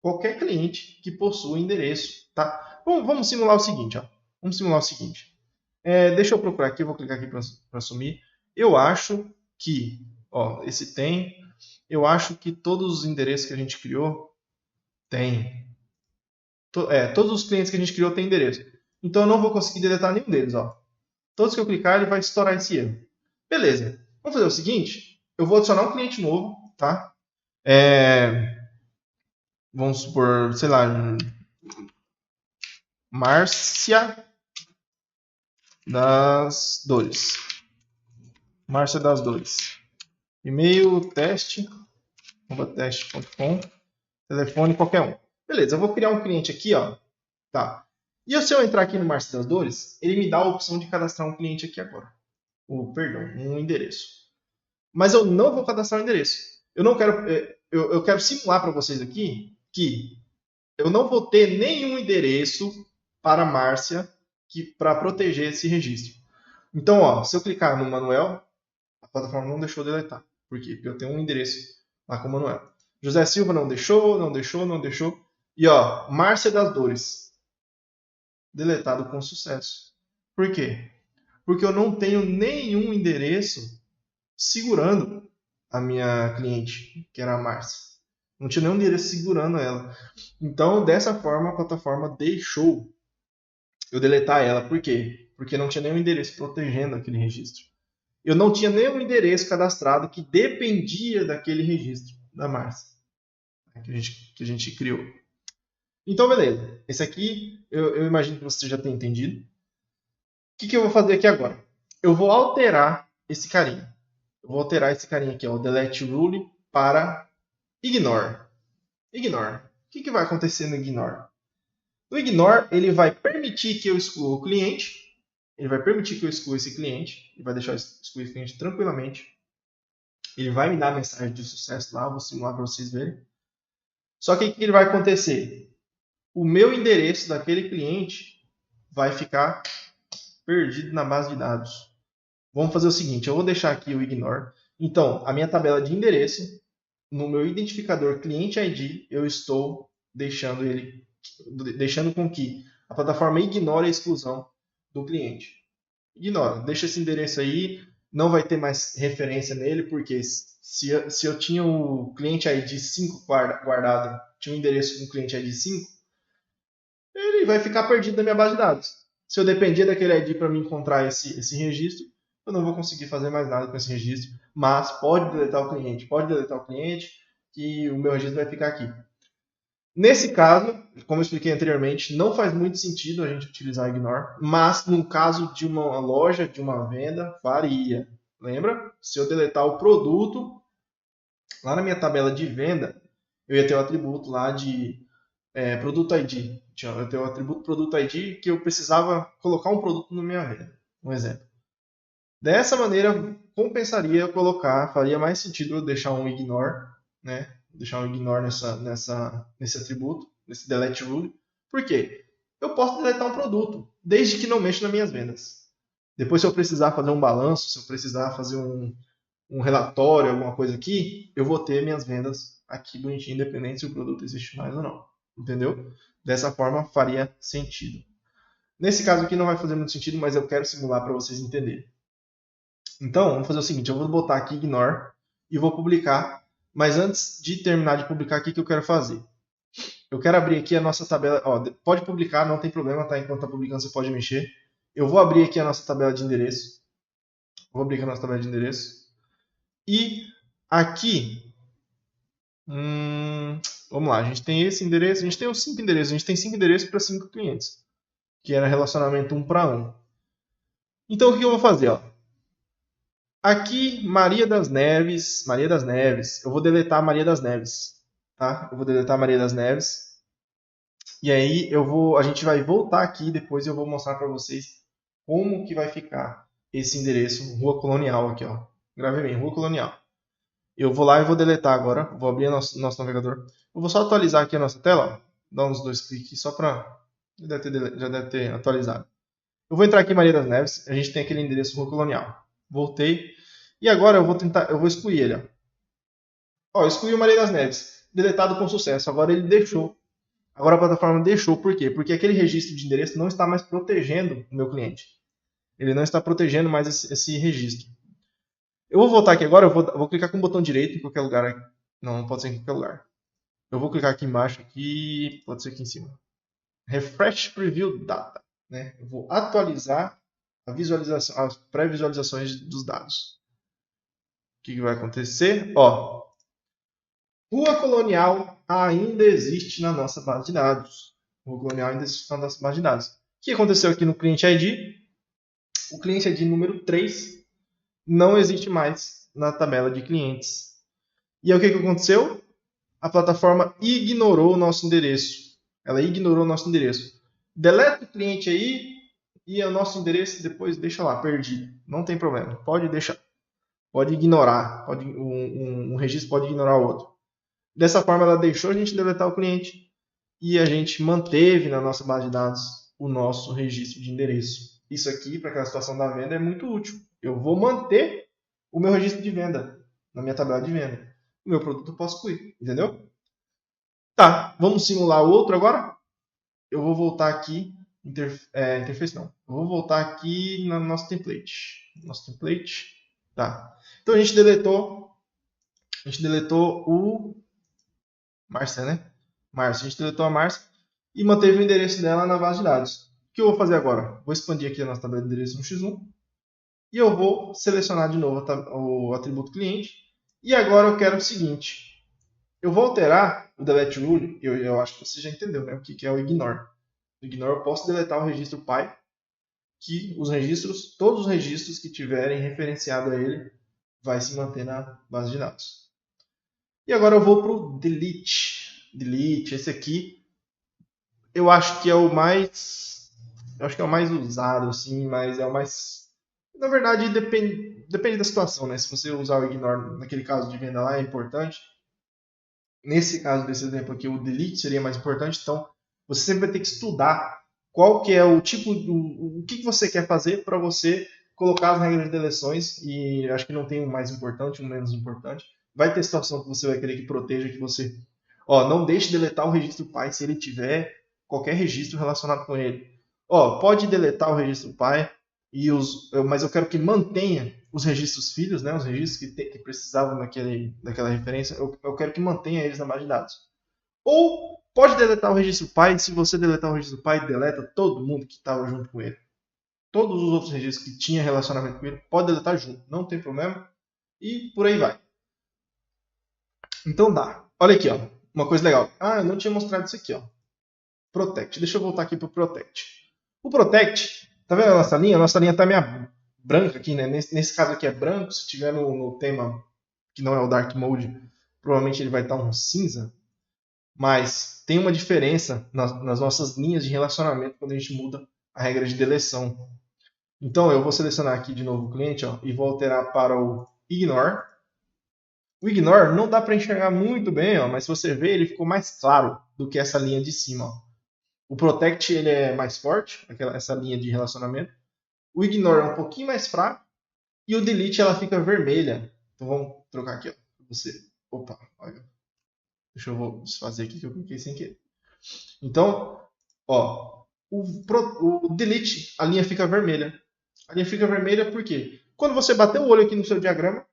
qualquer cliente que possua endereço, tá? Bom, vamos simular o seguinte, ó. Vamos simular o seguinte. Deixa eu procurar aqui, eu vou clicar aqui para sumir. Eu acho que, ó, esse tem. Eu acho que todos os endereços que a gente criou tem. Todos os clientes que a gente criou têm endereço. Então eu não vou conseguir deletar nenhum deles, ó. Todos que eu clicar, ele vai estourar esse erro. Beleza. Vamos fazer o seguinte. Eu vou adicionar um cliente novo, tá? Vamos supor, sei lá, Márcia das Dores. Márcia das Dores. E-mail teste.com. Telefone qualquer um. Beleza, eu vou criar um cliente aqui, ó. Tá. E se eu entrar aqui no Márcia das Dores, ele me dá a opção de cadastrar um cliente aqui agora. Um endereço. Mas eu não vou cadastrar o endereço. Eu não quero. eu quero simular para vocês aqui que eu não vou ter nenhum endereço para a Márcia para proteger esse registro. Então, ó, se eu clicar no Manuel, a plataforma não deixou deletar. Por quê? Porque eu tenho um endereço lá com o Manuel. José Silva não deixou, não deixou, não deixou. E ó, Márcia das Dores, deletado com sucesso. Por quê? Porque eu não tenho nenhum endereço segurando a minha cliente, que era a Márcia. Não tinha nenhum endereço segurando ela. Então, dessa forma, a plataforma deixou eu deletar ela. Por quê? Porque não tinha nenhum endereço protegendo aquele registro. Eu não tinha nenhum endereço cadastrado que dependia daquele registro da Márcia, né, que a gente criou. Então, beleza. Esse aqui, eu imagino que você já tenha entendido. O que eu vou fazer aqui agora? Eu vou alterar esse carinha. Eu vou alterar esse carinha aqui, ó, o delete rule, para ignore. Ignore. O que vai acontecer no ignore? No ignore, ele vai permitir que eu exclua o cliente. Ele vai permitir que eu exclua esse cliente. Ele vai deixar eu excluir esse cliente tranquilamente. Ele vai me dar a mensagem de sucesso lá. Eu vou simular para vocês verem. Só que o que ele vai acontecer? O meu endereço daquele cliente vai ficar perdido na base de dados. Vamos fazer o seguinte, eu vou deixar aqui o ignore. Então, a minha tabela de endereço, no meu identificador cliente ID, eu estou deixando com que a plataforma ignore a exclusão do cliente. Ignora, deixa esse endereço aí, não vai ter mais referência nele, porque se eu tinha o cliente ID 5 guardado, tinha um endereço com cliente ID 5, ele vai ficar perdido na minha base de dados. Se eu dependia daquele ID para me encontrar esse registro, eu não vou conseguir fazer mais nada com esse registro, mas pode deletar o cliente, que o meu registro vai ficar aqui. Nesse caso, como eu expliquei anteriormente, não faz muito sentido a gente utilizar ignore, mas no caso de uma loja, de uma venda, faria. Lembra? Se eu deletar o produto, lá na minha tabela de venda, eu ia ter o atributo lá de produto ID. Eu tenho o atributo produto ID que eu precisava colocar um produto na minha venda. Um exemplo. Dessa maneira, compensaria eu colocar, faria mais sentido eu deixar um ignore, né? Deixar um ignore nesse atributo, nesse delete rule. Por quê? Eu posso deletar um produto, desde que não mexa nas minhas vendas. Depois, se eu precisar fazer um balanço, se eu precisar fazer um relatório, alguma coisa aqui, eu vou ter minhas vendas aqui bonitinho, independente se o produto existe mais ou não. Entendeu? Dessa forma, faria sentido. Nesse caso aqui não vai fazer muito sentido, mas eu quero simular para vocês entenderem. Então, vamos fazer o seguinte, eu vou botar aqui ignore e vou publicar, mas antes de terminar de publicar, o que eu quero fazer? Eu quero abrir aqui a nossa tabela, ó, pode publicar, não tem problema, tá? Enquanto está publicando você pode mexer. Eu vou abrir aqui a nossa tabela de endereço. Vou abrir aqui a nossa tabela de endereço. E aqui, vamos lá, a gente tem esse endereço, a gente tem os 5 endereços, a gente tem 5 endereços para 5 clientes, que era relacionamento 1 para 1. Então, o que eu vou fazer? Ó? Aqui, Maria das Neves, eu vou deletar Maria das Neves, tá? Eu vou deletar Maria das Neves. E aí a gente vai voltar aqui depois eu vou mostrar para vocês como que vai ficar esse endereço Rua Colonial aqui, ó. Gravei bem, Rua Colonial. Eu vou lá e vou deletar agora, vou abrir nosso navegador. Eu vou só atualizar aqui a nossa tela, ó. Dar uns 2 cliques só para já deve ter atualizado. Eu vou entrar aqui em Maria das Neves, a gente tem aquele endereço Rua Colonial. Voltei. E agora eu vou excluir ele. Ó, eu excluí o Maria das Neves. Deletado com sucesso. Agora ele deixou. Agora a plataforma deixou. Por quê? Porque aquele registro de endereço não está mais protegendo o meu cliente. Ele não está protegendo mais esse registro. Eu vou voltar aqui agora. Eu vou clicar com o botão direito em qualquer lugar. Não pode ser em qualquer lugar. Eu vou clicar aqui embaixo. Pode ser aqui em cima. Refresh Preview Data. Né? Eu vou atualizar as pré-visualizações dos dados. O que vai acontecer? Ó, Rua Colonial ainda existe na nossa base de dados. Rua Colonial ainda existe na nossa base de dados. O que aconteceu aqui no cliente ID? O cliente ID número 3 não existe mais na tabela de clientes. E aí o que aconteceu? A plataforma ignorou o nosso endereço. Ela ignorou o nosso endereço. Deleta o cliente aí e o nosso endereço depois deixa lá, perdido. Não tem problema, pode deixar. Pode ignorar, um registro pode ignorar o outro. Dessa forma, ela deixou a gente deletar o cliente e a gente manteve na nossa base de dados o nosso registro de endereço. Isso aqui, para aquela situação da venda, é muito útil. Eu vou manter o meu registro de venda na minha tabela de venda. O meu produto eu posso excluir, entendeu? Tá, vamos simular o outro agora? Eu vou voltar aqui, interface não. Eu vou voltar aqui no nosso template. Nosso template, tá. Então a gente deletou o Márcia, né? Márcia, a gente deletou a Márcia e manteve o endereço dela na base de dados. O que eu vou fazer agora? Vou expandir aqui a nossa tabela de endereço no X1 e eu vou selecionar de novo o atributo cliente. E agora eu quero o seguinte: eu vou alterar o delete rule. Eu acho que você já entendeu, né? O que é o ignore. No ignore eu posso deletar o registro pai, que todos os registros que tiverem referenciado a ele, vai se manter na base de dados. E agora eu vou para o delete. Delete, esse aqui eu acho que é o mais. Eu acho que é o mais usado, assim, mas é o mais. Na verdade, depende da situação, né? Se você usar o ignore naquele caso de venda lá, é importante. Nesse caso desse exemplo aqui, o delete seria mais importante, então você sempre vai ter que estudar qual que é o tipo, o que você quer fazer para você colocar as regras de deleções, e acho que não tem um mais importante, um menos importante. Vai ter situação que você vai querer que proteja, que você, não deixe deletar o registro pai se ele tiver qualquer registro relacionado com ele. Pode deletar o registro pai, mas eu quero que mantenha os registros filhos, né, os registros que precisavam daquela referência, eu quero que mantenha eles na base de dados. Ou pode deletar o registro pai, se você deletar o registro pai, deleta todo mundo que estava junto com ele. Todos os outros registros que tinha relacionamento com ele, pode deletar junto, não tem problema. E por aí vai. Então dá. Olha aqui, ó, uma coisa legal. Eu não tinha mostrado isso aqui, ó. Protect. Deixa eu voltar aqui para o Protect. O Protect, tá vendo a nossa linha? A nossa linha tá meio branca aqui, né? Nesse caso aqui é branco. Se tiver no tema que não é o Dark Mode, provavelmente ele vai estar um cinza. Mas tem uma diferença nas nossas linhas de relacionamento quando a gente muda a regra de deleção. Então eu vou selecionar aqui de novo o cliente, ó, e vou alterar para o Ignore. O Ignore não dá para enxergar muito bem, ó, mas se você ver, ele ficou mais claro do que essa linha de cima. Ó. O Protect ele é mais forte, essa linha de relacionamento. O Ignore é um pouquinho mais fraco. E o Delete ela fica vermelha. Então vamos trocar aqui, ó. Você. Opa, olha. Deixa eu desfazer aqui que eu cliquei sem querer. Então, ó, o Delete, a linha fica vermelha. A linha fica vermelha por quê? Quando você bater o olho aqui no seu diagrama,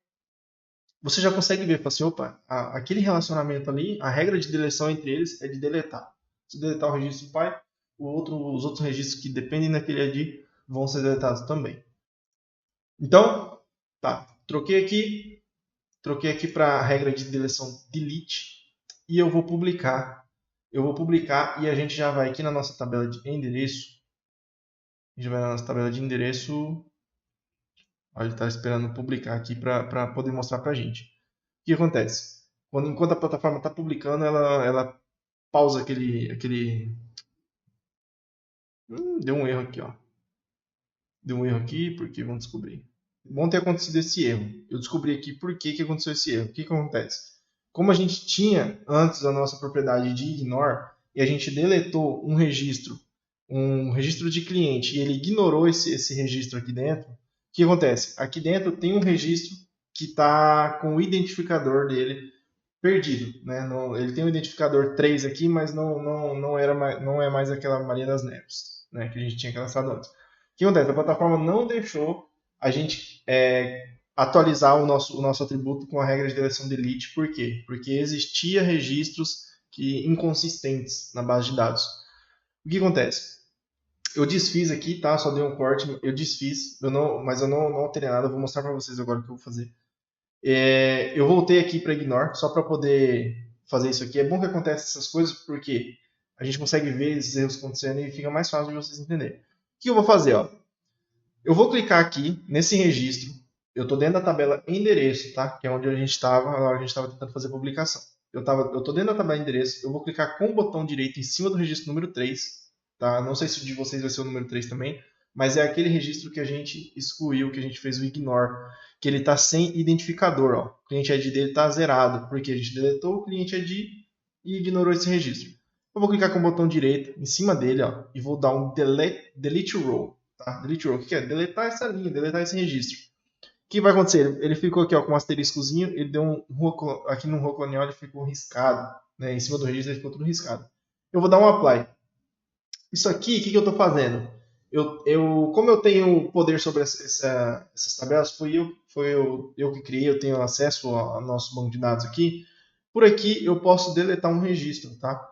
você já consegue ver, assim, opa, aquele relacionamento ali, a regra de deleção entre eles é de deletar. Se deletar o registro pai, os outros registros que dependem daquele ID vão ser deletados também. Então, tá, troquei aqui para a regra de deleção delete e eu vou publicar. Eu vou publicar e a gente já vai aqui na nossa tabela de endereço. A gente vai na nossa tabela de endereço. Olha, ele está esperando publicar aqui para poder mostrar para a gente. O que acontece? Enquanto a plataforma está publicando, ela pausa aquele. Deu um erro aqui, ó. Deu um erro aqui, porque vamos descobrir. Bom ter acontecido esse erro. Eu descobri aqui por que aconteceu esse erro. O que acontece? Como a gente tinha antes a nossa propriedade de ignore e a gente deletou um registro de cliente e ele ignorou esse registro aqui dentro, o que acontece? Aqui dentro tem um registro que está com o identificador dele perdido. Né? Ele tem um identificador 3 aqui, mas não é mais aquela Maria das Neves, né? Que a gente tinha cadastrado antes. O que acontece? A plataforma não deixou a gente atualizar o nosso atributo com a regra de deleção delete. Por quê? Porque existia registros inconsistentes na base de dados. O que acontece? Eu desfiz aqui, tá? Só dei um corte, eu desfiz, mas eu não alterei nada. Eu vou mostrar para vocês agora o que eu vou fazer. Eu voltei aqui para Ignore, só para poder fazer isso aqui. É bom que aconteça essas coisas, porque a gente consegue ver esses erros acontecendo e fica mais fácil de vocês entenderem. O que eu vou fazer? Ó? Eu vou clicar aqui nesse registro. Eu estou dentro da tabela endereço, tá? Que é onde a gente estava tentando fazer a publicação. Eu estou dentro da tabela endereço. Eu vou clicar com o botão direito em cima do registro número 3. Tá? Não sei se o de vocês vai ser o número 3 também, mas é aquele registro que a gente excluiu, que a gente fez o ignore. que ele está sem identificador. Ó. O cliente ID dele está zerado, porque a gente deletou o cliente ID e ignorou esse registro. Eu vou clicar com o botão direito em cima dele, ó, e vou dar um delete row. Tá? Delete row, o que é? Deletar essa linha, deletar esse registro. O que vai acontecer? Ele ficou aqui ó, com um asteriscozinho, ele deu aqui no row colonial ele ficou riscado. Né? Em cima do registro ele ficou tudo riscado. Eu vou dar um apply. Isso aqui, o que eu estou fazendo? Como eu tenho poder sobre essas tabelas, foi eu que criei, eu tenho acesso ao nosso banco de dados aqui. Por aqui eu posso deletar um registro, tá?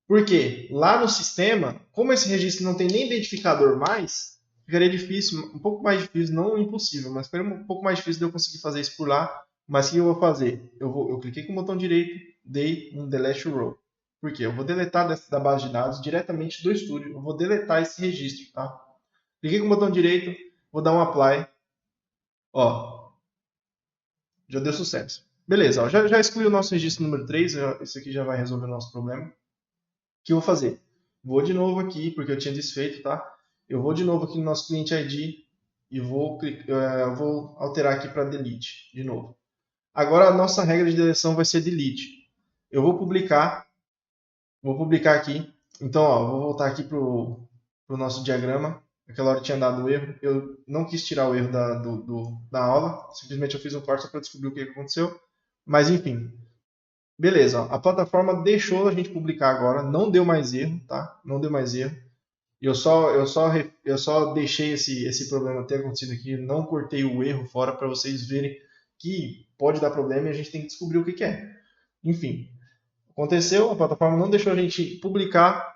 Porque lá no sistema, como esse registro não tem nem identificador mais, ficaria difícil, um pouco mais difícil, não impossível, mas ficaria um pouco mais difícil de eu conseguir fazer isso por lá. Mas o que eu vou fazer? Eu cliquei com o botão direito, dei um delete row. Por quê? Eu vou deletar da base de dados diretamente do Studio. Eu vou deletar esse registro, tá? Cliquei com o botão direito, vou dar um apply. Ó, já deu sucesso. Beleza, ó, já excluiu o nosso registro número 3. Isso aqui já vai resolver o nosso problema. O que eu vou fazer? Vou de novo aqui, porque eu tinha desfeito, tá? Eu vou de novo aqui no nosso cliente ID e vou alterar aqui para delete de novo. Agora a nossa regra de deleção vai ser delete. Eu vou publicar aqui. Então, ó, vou voltar aqui para o nosso diagrama. Aquela hora tinha dado erro. Eu não quis tirar o erro da aula. Simplesmente eu fiz um corte só para descobrir o que aconteceu. Mas, enfim. Beleza. Ó, a plataforma deixou a gente publicar agora. Não deu mais erro, tá? Não deu mais erro. Eu só deixei esse problema ter acontecido aqui. Não cortei o erro fora para vocês verem que pode dar problema e a gente tem que descobrir o que é. Enfim. Aconteceu, a plataforma não deixou a gente publicar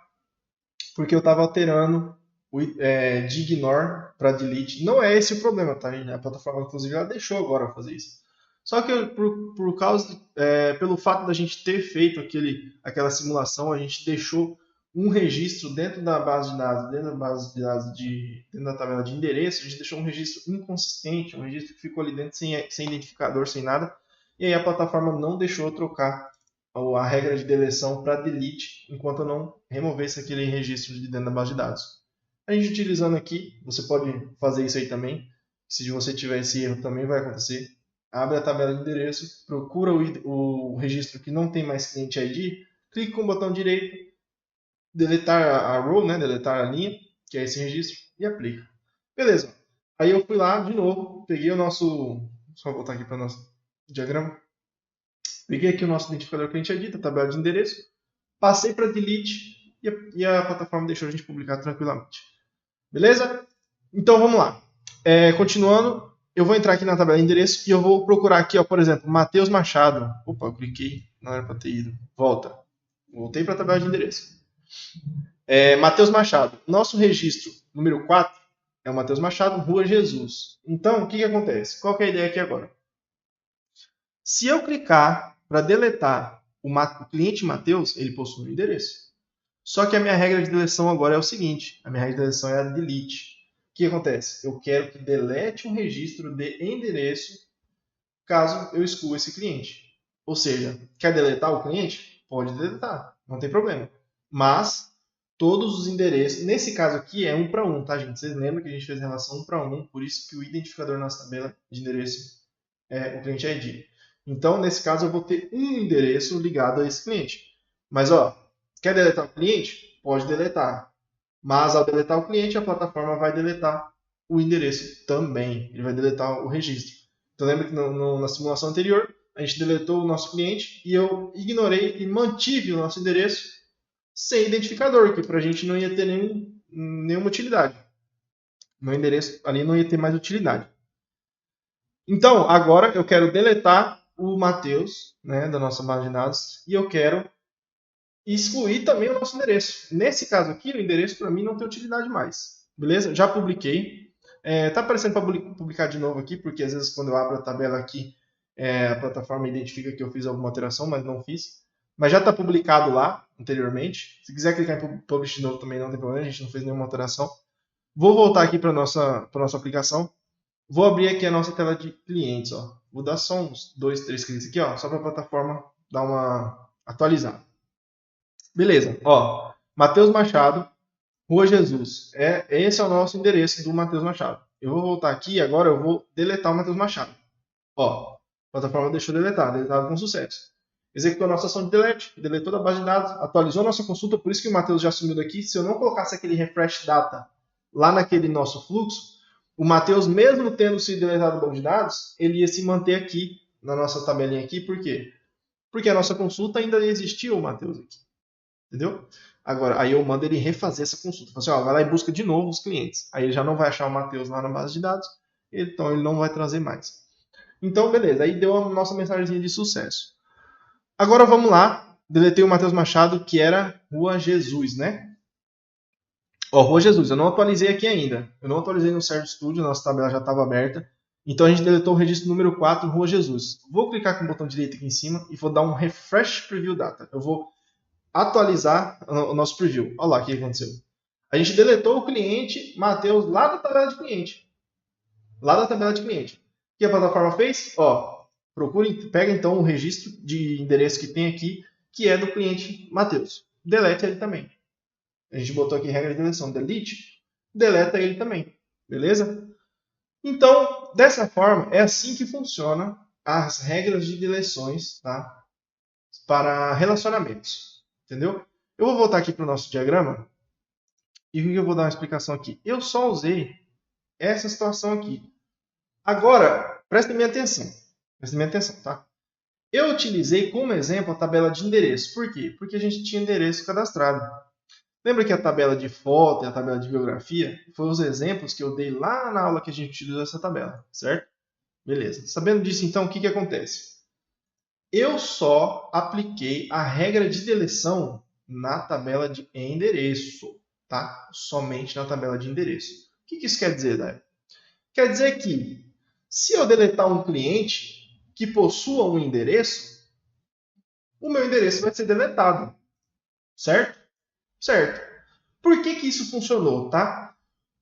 porque eu estava alterando de ignore para delete. Não é esse o problema, tá? A plataforma, inclusive, ela deixou agora fazer isso. Só que pelo fato da gente ter feito aquela simulação, a gente deixou um registro dentro da base de dados, dentro da tabela de endereço, a gente deixou um registro inconsistente, um registro que ficou ali dentro sem identificador, sem nada, e aí a plataforma não deixou eu trocar a regra de deleção para delete, enquanto eu não removesse aquele registro de dentro da base de dados. A gente utilizando aqui, você pode fazer isso aí também. Se você tiver esse erro, também vai acontecer. Abre a tabela de endereço, procura o registro que não tem mais cliente ID, clique com o botão direito, deletar a row, né, deletar a linha, que é esse registro, e aplica. Beleza. Aí eu fui lá de novo, peguei o nosso... Só voltar aqui para o nosso diagrama. Peguei aqui o nosso identificador cliente ID, da tabela de endereço, passei para delete e a plataforma deixou a gente publicar tranquilamente. Beleza? Então vamos lá. Continuando, eu vou entrar aqui na tabela de endereço e eu vou procurar aqui, ó, por exemplo, Matheus Machado. Opa, eu cliquei, não era para ter ido. Volta. Voltei para a tabela de endereço. Matheus Machado. Nosso registro número 4 é o Matheus Machado, Rua Jesus. Então, o que acontece? Qual que é a ideia aqui agora? Se eu clicar para deletar o cliente Matheus, ele possui um endereço. Só que a minha regra de deleção agora é o seguinte, a minha regra de deleção é a delete. O que acontece? Eu quero que delete um registro de endereço caso eu exclua esse cliente. Ou seja, quer deletar o cliente? Pode deletar, não tem problema. Mas todos os endereços, nesse caso aqui é 1 para 1, tá gente? Vocês lembram que a gente fez relação 1 para 1, por isso que o identificador na nossa tabela de endereço é o cliente ID. Então, nesse caso, eu vou ter um endereço ligado a esse cliente. Mas, ó, quer deletar o cliente? Pode deletar. Mas, ao deletar o cliente, a plataforma vai deletar o endereço também. Ele vai deletar o registro. Então, lembra que na simulação anterior, a gente deletou o nosso cliente e eu ignorei e mantive o nosso endereço sem identificador, que para a gente não ia ter nenhuma utilidade. Meu endereço ali não ia ter mais utilidade. Então, agora eu quero deletar o Matheus, né, da nossa base de dados, e eu quero excluir também o nosso endereço. Nesse caso aqui, o endereço para mim não tem utilidade mais. Beleza? Já publiquei. Tá aparecendo para publicar de novo aqui, porque às vezes quando eu abro a tabela aqui, a plataforma identifica que eu fiz alguma alteração, mas não fiz. Mas já está publicado lá anteriormente. Se quiser clicar em Publish de novo também não tem problema, a gente não fez nenhuma alteração. Vou voltar aqui para a nossa aplicação. Vou abrir aqui a nossa tela de clientes. Ó. Vou dar só uns 2, 3 cliques aqui, ó, só para a plataforma dar uma atualizada. Beleza, ó, Matheus Machado, Rua Jesus. Esse é o nosso endereço do Matheus Machado. eu vou voltar aqui agora, eu vou deletar o Matheus Machado. Ó, a plataforma deixou deletado com sucesso. Executou a nossa ação de delete, deletou da base de dados, atualizou a nossa consulta, por isso que o Matheus já sumiu daqui. Se eu não colocasse aquele refresh data lá naquele nosso fluxo, o Matheus, mesmo tendo sido deletado do banco de dados, ele ia se manter aqui na nossa tabelinha aqui. Por quê? Porque a nossa consulta ainda existia o Matheus aqui. Entendeu? Agora, aí eu mando ele refazer essa consulta. Falo assim, ó, vai lá e busca de novo os clientes. Aí ele já não vai achar o Matheus lá na base de dados, então ele não vai trazer mais. Então, beleza, aí deu a nossa mensagenzinha de sucesso. Agora vamos lá, deletei o Matheus Machado, que era Rua Jesus, né? Ó, Rua Jesus, eu não atualizei aqui ainda. Eu não atualizei no Server Studio, nossa tabela já estava aberta. Então a gente deletou o registro número 4, Rua Jesus. Vou clicar com o botão direito aqui em cima e vou dar um Refresh Preview Data. Eu vou atualizar o nosso preview. Olha lá o que aconteceu. A gente deletou o cliente Matheus lá da tabela de cliente. Lá da tabela de cliente. O que a plataforma fez? Ó, pega então o registro de endereço que tem aqui, que é do cliente Matheus. Delete ele também. A gente botou aqui regra de deleção, delete, deleta ele também. Beleza? Então, dessa forma, é assim que funciona as regras de deleções, tá? Para relacionamentos. Entendeu? Eu vou voltar aqui para o nosso diagrama e eu vou dar uma explicação aqui. Eu só usei essa situação aqui. Agora, prestem minha atenção. Prestem minha atenção, tá? Eu utilizei como exemplo a tabela de endereço. Por quê? Porque a gente tinha endereço cadastrado. Lembra que a tabela de foto e a tabela de biografia foram os exemplos que eu dei lá na aula que a gente utilizou essa tabela, certo? Beleza. Sabendo disso, então, o que acontece? Eu só apliquei a regra de deleção na tabela de endereço, tá? Somente na tabela de endereço. O que isso quer dizer, Daio? Quer dizer que se eu deletar um cliente que possua um endereço, o meu endereço vai ser deletado, certo? Certo. Por que isso funcionou, tá?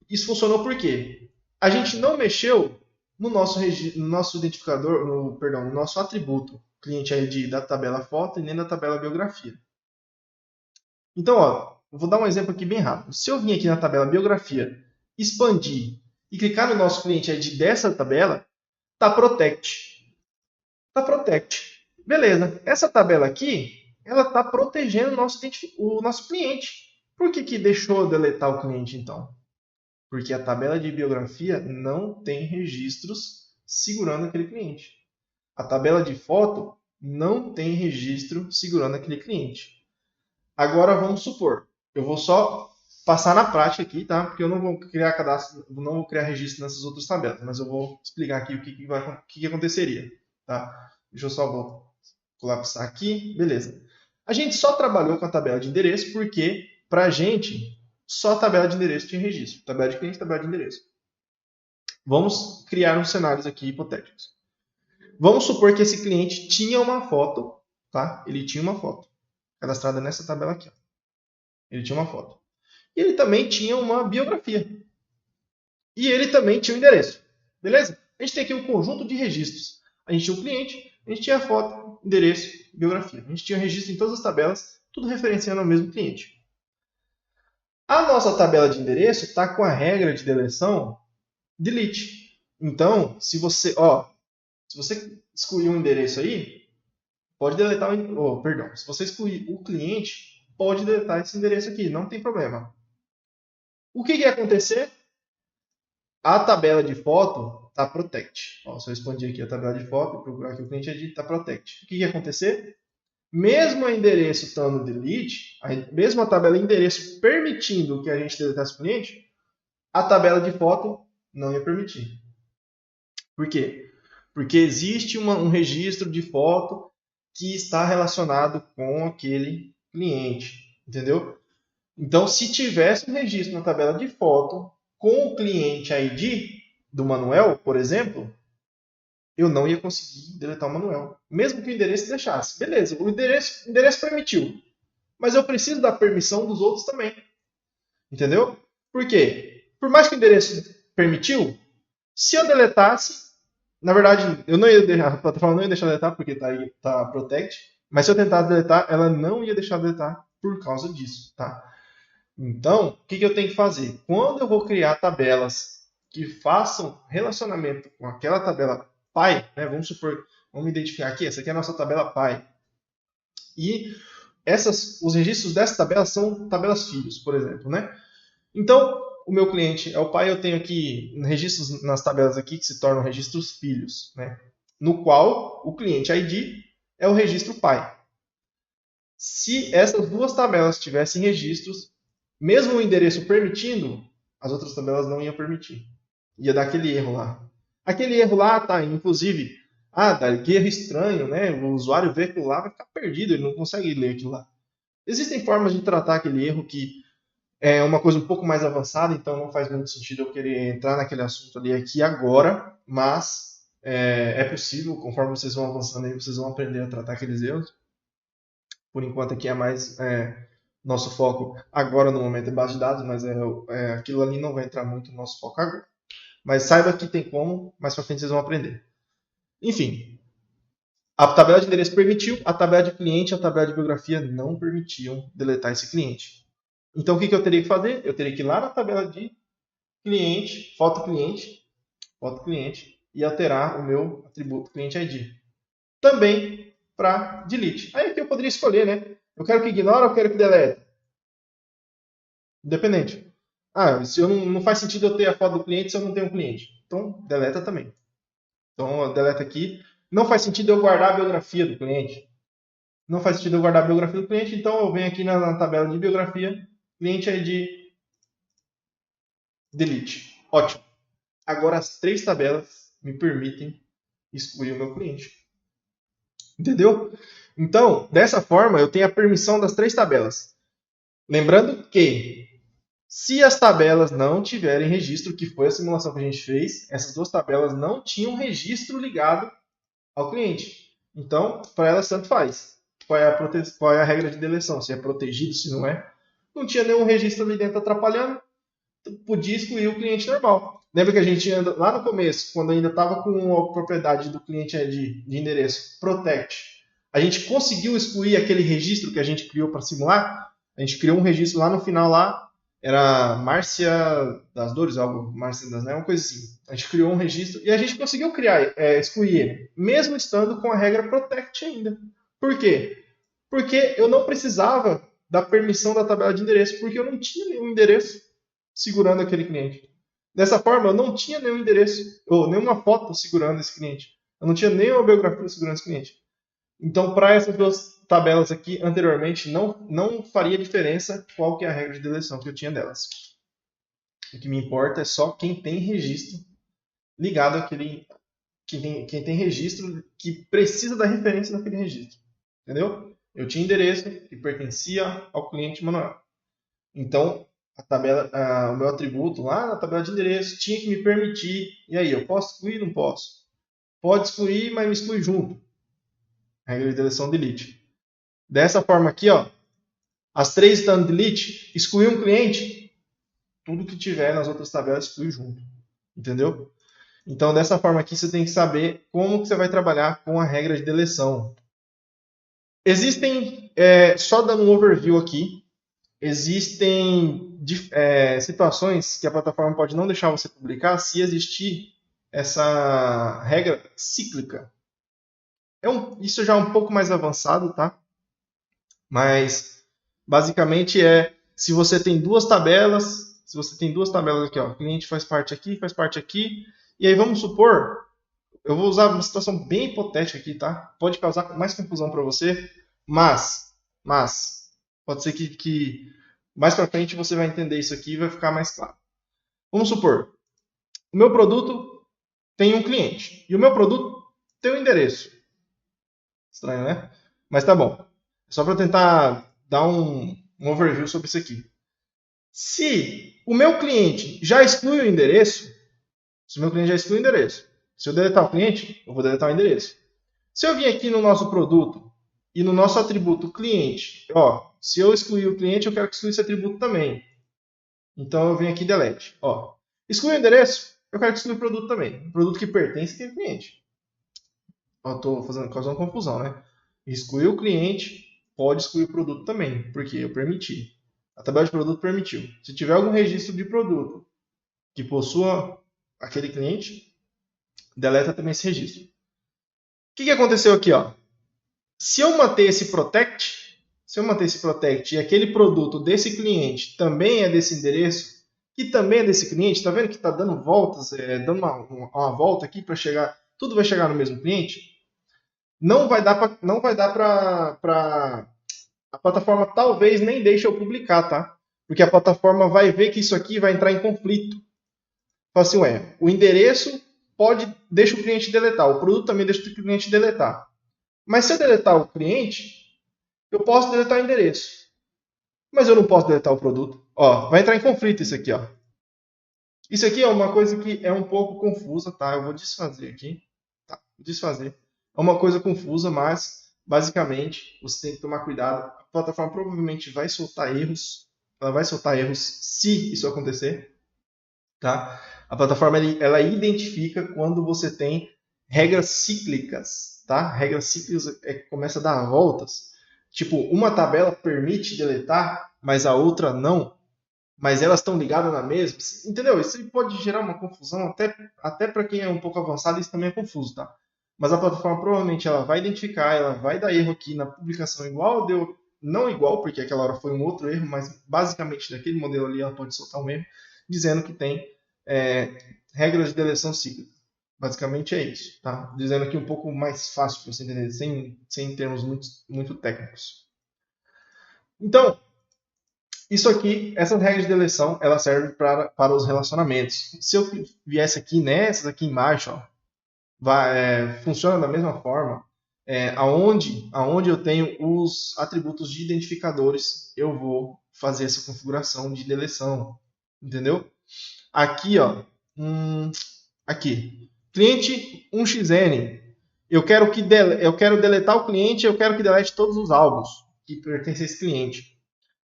Isso funcionou porque a gente não mexeu no nosso identificador, no nosso atributo cliente ID da tabela foto e nem da tabela biografia. Então, ó, eu vou dar um exemplo aqui bem rápido. Se eu vir aqui na tabela biografia, expandir e clicar no nosso cliente ID dessa tabela, tá protect. Tá protect. Beleza. Essa tabela aqui, ela tá protegendo o nosso cliente. Por que deixou deletar o cliente então? Porque a tabela de biografia não tem registros segurando aquele cliente. A tabela de foto não tem registro segurando aquele cliente. Agora vamos supor, eu vou só passar na prática aqui, tá? Porque eu não vou criar cadastro, não vou criar registro nessas outras tabelas, mas eu vou explicar aqui o que aconteceria, tá? Deixa eu só vou colapsar aqui, beleza. A gente só trabalhou com a tabela de endereço porque, pra gente, só a tabela de endereço tinha registro. Tabela de cliente, tabela de endereço. Vamos criar uns cenários aqui hipotéticos. Vamos supor que esse cliente tinha uma foto, tá? Ele tinha uma foto cadastrada nessa tabela aqui. Ó. Ele tinha uma foto. E ele também tinha uma biografia. E ele também tinha um endereço. Beleza? A gente tem aqui um conjunto de registros. A gente tinha o cliente, a gente tinha a foto, endereço, biografia. A gente tinha registro em todas as tabelas, tudo referenciando ao mesmo cliente. A nossa tabela de endereço está com a regra de deleção delete. Então, se você excluir um endereço aí, pode deletar se você excluir o cliente, pode deletar esse endereço aqui, não tem problema. O que ia acontecer? A tabela de foto está protect. Ó, se eu expandir aqui a tabela de foto e procurar aqui o cliente ID, está protect. O que ia acontecer? Mesmo o endereço estando delete, mesmo a tabela endereço permitindo que a gente deletasse o cliente, a tabela de foto não ia permitir. Por quê? Porque existe um registro de foto que está relacionado com aquele cliente, entendeu? Então, se tivesse um registro na tabela de foto com o cliente ID do Manuel, por exemplo, eu não ia conseguir deletar o Manuel, mesmo que o endereço deixasse. Beleza, o endereço permitiu, mas eu preciso da permissão dos outros também, entendeu? Por quê? Por mais que o endereço permitiu, se eu deletasse, na verdade, eu não ia deixar, a plataforma não ia deixar deletar porque tá protect, mas se eu tentasse deletar, ela não ia deixar deletar por causa disso, tá? Então, o que eu tenho que fazer? Quando eu vou criar tabelas que façam relacionamento com aquela tabela pai, né? Vamos supor, vamos identificar aqui, essa aqui é a nossa tabela pai. E os registros dessa tabela são tabelas filhos, por exemplo, né? Então, o meu cliente é o pai, eu tenho aqui registros nas tabelas aqui que se tornam registros filhos, né? No qual o cliente ID é o registro pai. Se essas duas tabelas tivessem registros, mesmo o endereço permitindo, as outras tabelas não iam permitir. Ia dar aquele erro lá. Aquele erro lá tá, inclusive, dá que erro estranho, né? O usuário vê aquilo lá, vai ficar perdido, ele não consegue ler aquilo lá. Existem formas de tratar aquele erro que é uma coisa um pouco mais avançada, então não faz muito sentido eu querer entrar naquele assunto ali aqui agora, mas é possível, conforme vocês vão avançando aí, vocês vão aprender a tratar aqueles erros. Por enquanto aqui é mais nosso foco agora no momento é base de dados, mas aquilo ali não vai entrar muito no nosso foco agora. Mas saiba que tem como, mais para frente vocês vão aprender. Enfim, a tabela de endereço permitiu, a tabela de cliente e a tabela de biografia não permitiam deletar esse cliente. Então o que eu teria que fazer? Eu teria que ir lá na tabela de cliente, foto cliente, e alterar o meu atributo cliente ID. Também para delete. Aí aqui eu poderia escolher, né? Eu quero que ignore ou eu quero que delete? Independente. Se eu não faz sentido eu ter a foto do cliente se eu não tenho um cliente. Então, deleta também. Então, deleta aqui. Não faz sentido eu guardar a biografia do cliente. Não faz sentido eu guardar a biografia do cliente, então eu venho aqui na tabela de biografia, cliente ID, delete. Ótimo. Agora as 3 tabelas me permitem excluir o meu cliente. Entendeu? Então, dessa forma, eu tenho a permissão das 3 tabelas. Lembrando que, se as tabelas não tiverem registro, que foi a simulação que a gente fez, essas 2 tabelas não tinham registro ligado ao cliente. Então, para elas, tanto faz. Qual é a regra de deleção? Se é protegido, se não é. Não tinha nenhum registro ali dentro atrapalhando, podia excluir o cliente normal. Lembra que a gente lá no começo, quando ainda estava com a propriedade do cliente de endereço protect, a gente conseguiu excluir aquele registro que a gente criou para simular? A gente criou um registro lá no final lá, era Márcia das Dores, Márcia das Neves, uma coisa assim. A gente criou um registro e a gente conseguiu excluir ele, mesmo estando com a regra protect ainda. Por quê? Porque eu não precisava da permissão da tabela de endereço, porque eu não tinha nenhum endereço segurando aquele cliente. Dessa forma, eu não tinha nenhum endereço, ou nenhuma foto segurando esse cliente. Eu não tinha nenhuma biografia segurando esse cliente. Então, para essas 2 tabelas aqui, anteriormente, não faria diferença qual que é a regra de deleção que eu tinha delas. O que me importa é só quem tem registro ligado àquele... Quem tem registro que precisa da referência naquele registro. Entendeu? Eu tinha endereço que pertencia ao cliente Manuel. Então, o meu atributo lá na tabela de endereço tinha que me permitir. E aí, eu posso excluir? Não posso. Pode excluir, mas me exclui junto. Regra de deleção delete. Dessa forma aqui, ó, as 3 dando delete, excluir um cliente, tudo que tiver nas outras tabelas exclui junto. Entendeu? Então, dessa forma aqui, você tem que saber como que você vai trabalhar com a regra de deleção. Existem, só dando um overview aqui, existem situações que a plataforma pode não deixar você publicar se existir essa regra cíclica. Isso já é um pouco mais avançado, tá? Mas basicamente se você tem 2 tabelas, aqui, ó, o cliente faz parte aqui, e aí vamos supor, eu vou usar uma situação bem hipotética aqui, tá? Pode causar mais confusão para você, mas pode ser que mais para frente você vai entender isso aqui e vai ficar mais claro. Vamos supor, o meu produto tem um cliente e o meu produto tem um endereço. Estranho, né? Mas tá bom. Só para tentar dar um overview sobre isso aqui. Se o meu cliente já exclui o endereço, se eu deletar o cliente, eu vou deletar o endereço. Se eu vir aqui no nosso produto e no nosso atributo cliente, ó, se eu excluir o cliente, eu quero que exclua esse atributo também. Então eu venho aqui e delete. Ó, exclui o endereço, eu quero que exclua o produto também. O produto que pertence àquele cliente. Estou causando confusão, né? Excluir o cliente, pode excluir o produto também, porque eu permiti. A tabela de produto permitiu. Se tiver algum registro de produto que possua aquele cliente, deleta também esse registro. O que aconteceu aqui, ó? Se eu manter esse protect e aquele produto desse cliente também é desse endereço, que também é desse cliente, tá vendo que está dando voltas, dando uma volta aqui para chegar, tudo vai chegar no mesmo cliente? Não vai dar para a plataforma talvez nem deixe eu publicar, tá? Porque a plataforma vai ver que isso aqui vai entrar em conflito. Fala assim, ué, o endereço deixa o cliente deletar, o produto também deixa o cliente deletar. Mas se eu deletar o cliente, eu posso deletar o endereço. Mas eu não posso deletar o produto. Ó, vai entrar em conflito isso aqui, ó. Isso aqui é uma coisa que é um pouco confusa, tá? Eu vou desfazer aqui. Tá, vou desfazer. É uma coisa confusa, mas basicamente você tem que tomar cuidado. A plataforma provavelmente vai soltar erros. Ela vai soltar erros se isso acontecer, tá? A plataforma ela identifica quando você tem regras cíclicas, tá? Regras cíclicas é que começa a dar voltas. Tipo, uma tabela permite deletar, mas a outra não. Mas elas estão ligadas na mesma. Entendeu? Isso pode gerar uma confusão, até para quem é um pouco avançado, isso também é confuso, tá? Mas a plataforma provavelmente ela vai identificar, ela vai dar erro aqui na publicação igual, deu não igual, porque aquela hora foi um outro erro, mas basicamente naquele modelo ali ela pode soltar um erro, dizendo que tem é, regras de deleção cíclica. Basicamente é isso, tá? Dizendo aqui um pouco mais fácil para você entender, sem termos muito técnicos. Então, isso aqui, essas regras de deleção, elas servem para os relacionamentos. Se eu viesse aqui nessas aqui embaixo, ó, funciona da mesma forma. Aonde eu tenho os atributos de identificadores, eu vou fazer essa configuração de deleção. Entendeu? Aqui, ó, aqui, cliente 1xn. Eu quero deletar o cliente, eu quero que delete todos os álbuns que pertencem a esse cliente.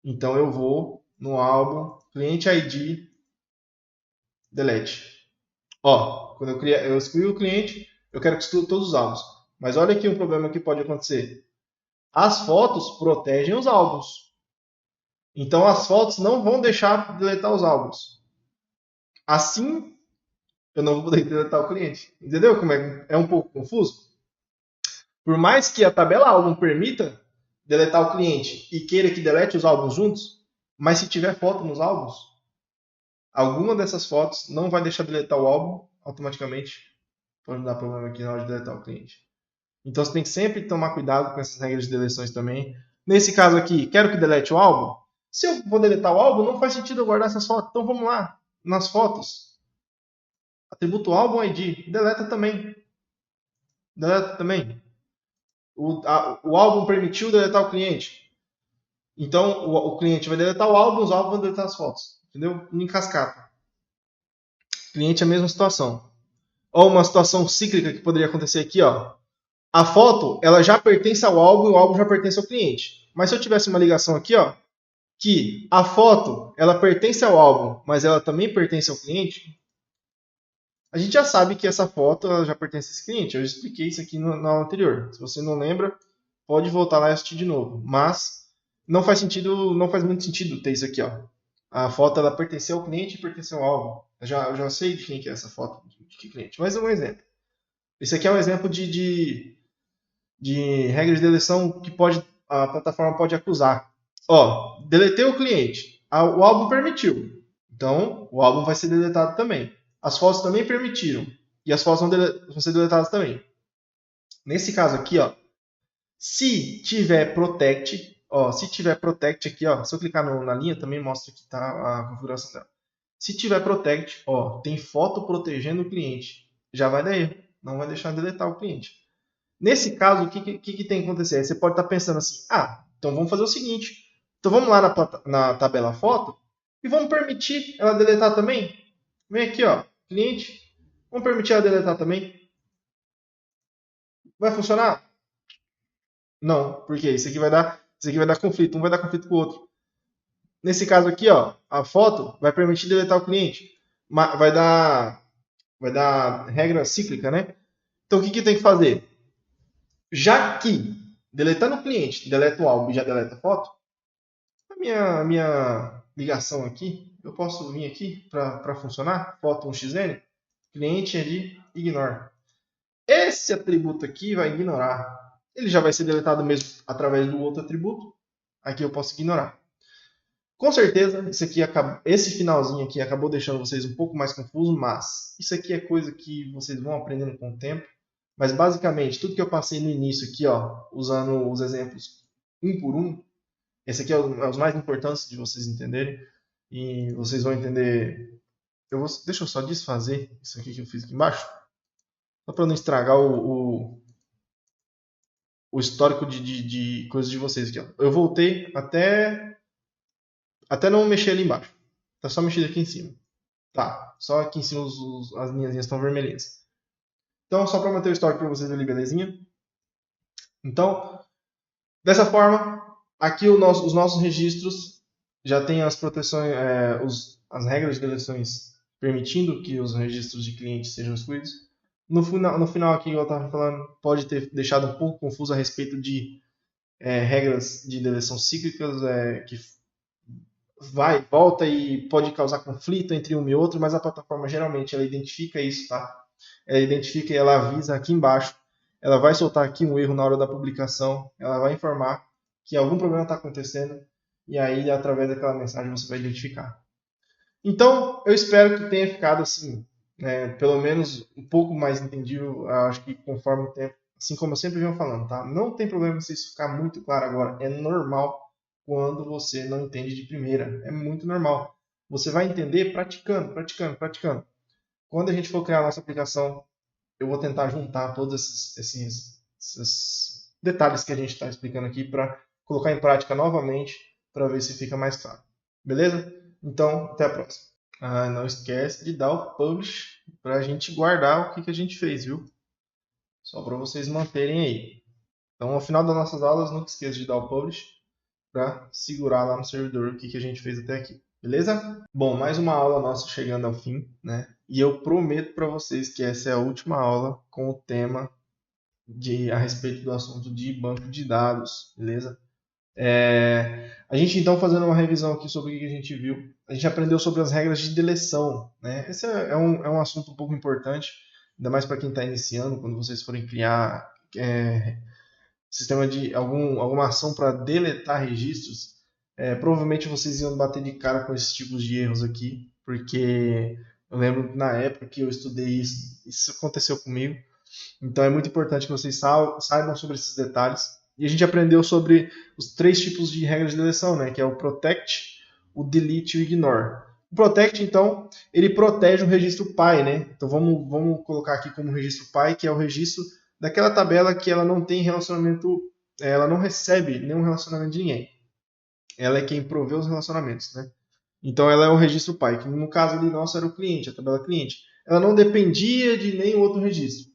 Então eu vou no álbum, cliente ID, delete. Ó, quando eu excluí o cliente, eu quero que exclua todos os álbuns. Mas olha aqui um problema que pode acontecer. As fotos protegem os álbuns. Então as fotos não vão deixar de deletar os álbuns. Assim, eu não vou poder deletar o cliente. Entendeu como é um pouco confuso? Por mais que a tabela álbum permita deletar o cliente e queira que delete os álbuns juntos, mas se tiver foto nos álbuns, alguma dessas fotos não vai deixar de deletar o álbum automaticamente. Pode dar problema aqui na hora de deletar o cliente. Então você tem que sempre tomar cuidado com essas regras de deleções também. Nesse caso aqui, quero que delete o álbum. Se eu vou deletar o álbum, não faz sentido eu guardar essas fotos. Então vamos lá, nas fotos. Atributo álbum ID, deleta também. Deleta também. O álbum permitiu deletar o cliente. Então o cliente vai deletar o álbum, os álbuns vão deletar as fotos. Entendeu? Em cascata. Cliente é a mesma situação. Ou uma situação cíclica que poderia acontecer aqui, ó. A foto, ela já pertence ao álbum e o álbum já pertence ao cliente. Mas se eu tivesse uma ligação aqui, ó, que a foto, ela pertence ao álbum, mas ela também pertence ao cliente, a gente já sabe que essa foto ela já pertence a esse cliente. Eu já expliquei isso aqui na aula anterior. Se você não lembra, pode voltar lá e assistir de novo. Mas não faz muito sentido ter isso aqui, ó. A foto ela pertence ao cliente e pertence ao álbum. Eu já sei de quem que é essa foto, de que cliente. Mas é um exemplo. Esse aqui é um exemplo de regras de deleção que a plataforma pode acusar. Ó, deletei o cliente. O álbum permitiu. Então, o álbum vai ser deletado também. As fotos também permitiram. E as fotos vão ser deletadas também. Nesse caso aqui, ó, se tiver protect, aqui, ó, se eu clicar na linha, também mostra que tá a configuração dela. Se tiver protect, ó, tem foto protegendo o cliente. Já vai dar erro. Não vai deixar de deletar o cliente. Nesse caso, o que tem que acontecer? Você pode estar pensando assim, então vamos fazer o seguinte. Então vamos lá na tabela foto e vamos permitir ela deletar também. Vem aqui, ó, cliente. Vamos permitir ela deletar também. Vai funcionar? Não, porque isso aqui vai dar conflito. Um vai dar conflito com o outro. Nesse caso aqui, ó, a foto vai permitir deletar o cliente. Vai dar regra cíclica, né? Então o que tem que fazer? Já que deletando o cliente, deleta o álbum e já deleta a foto, a minha ligação aqui, eu posso vir aqui para funcionar, foto 1xn. cliente ID ignore. Esse atributo aqui vai ignorar. Ele já vai ser deletado mesmo através do outro atributo. Aqui eu posso ignorar. Com certeza, esse finalzinho aqui acabou deixando vocês um pouco mais confusos, mas isso aqui é coisa que vocês vão aprendendo com o tempo. Mas basicamente, tudo que eu passei no início aqui, ó, usando os exemplos um por um, esse aqui é os mais importantes de vocês entenderem. E vocês vão entender. Deixa eu só desfazer isso aqui que eu fiz aqui embaixo. Só para não estragar o histórico de coisas de vocês aqui. Ó. Eu voltei até não mexer ali embaixo. Tá só mexendo aqui em cima. Tá, só aqui em cima as minhas linhas estão vermelhinhas. Então, só para manter o histórico para vocês ali, belezinha? Então, dessa forma, aqui os nossos registros já tem as proteções, as regras de deleções permitindo que os registros de clientes sejam excluídos. No final aqui, eu estava falando, pode ter deixado um pouco confuso a respeito de regras de deleção cíclicas, que vai e volta e pode causar conflito entre um e outro, mas a plataforma geralmente ela identifica isso, tá? Ela identifica e ela avisa aqui embaixo. Ela vai soltar aqui um erro na hora da publicação, ela vai informar que algum problema está acontecendo e aí através daquela mensagem você vai identificar. Então, eu espero que tenha ficado assim, pelo menos um pouco mais entendível, acho que conforme o tempo, assim como eu sempre venho falando, tá? Não tem problema se isso ficar muito claro agora, é normal quando você não entende de primeira, é muito normal. Você vai entender praticando, praticando, praticando. Quando a gente for criar a nossa aplicação, eu vou tentar juntar todos esses detalhes que a gente está explicando aqui para colocar em prática novamente para ver se fica mais claro. Beleza? Então, até a próxima. Não esquece de dar o publish para a gente guardar o que a gente fez, viu? Só para vocês manterem aí. Então, ao final das nossas aulas, não esqueça de dar o publish para segurar lá no servidor o que a gente fez até aqui. Beleza? Bom, mais uma aula nossa chegando ao fim, né? E eu prometo para vocês que essa é a última aula com o tema a respeito do assunto de banco de dados, beleza? A gente então fazendo uma revisão aqui sobre o que a gente viu, a gente aprendeu sobre as regras de deleção, né? Esse é um assunto um pouco importante, ainda mais para quem está iniciando, quando vocês forem criar sistema de alguma ação para deletar registros, provavelmente vocês iam bater de cara com esses tipos de erros aqui, porque eu lembro na época que eu estudei isso aconteceu comigo. Então é muito importante que vocês saibam sobre esses detalhes. E a gente aprendeu sobre os 3 tipos de regras de deleção, né? Que é o protect, o delete e o ignore. O protect, então, ele protege o registro pai, né? Então vamos colocar aqui como registro pai, que é o registro daquela tabela que ela não tem relacionamento, ela não recebe nenhum relacionamento de ninguém. Ela é quem provê os relacionamentos, né? Então ela é o registro pai, que no caso ali nosso era o cliente, a tabela cliente. Ela não dependia de nenhum outro registro,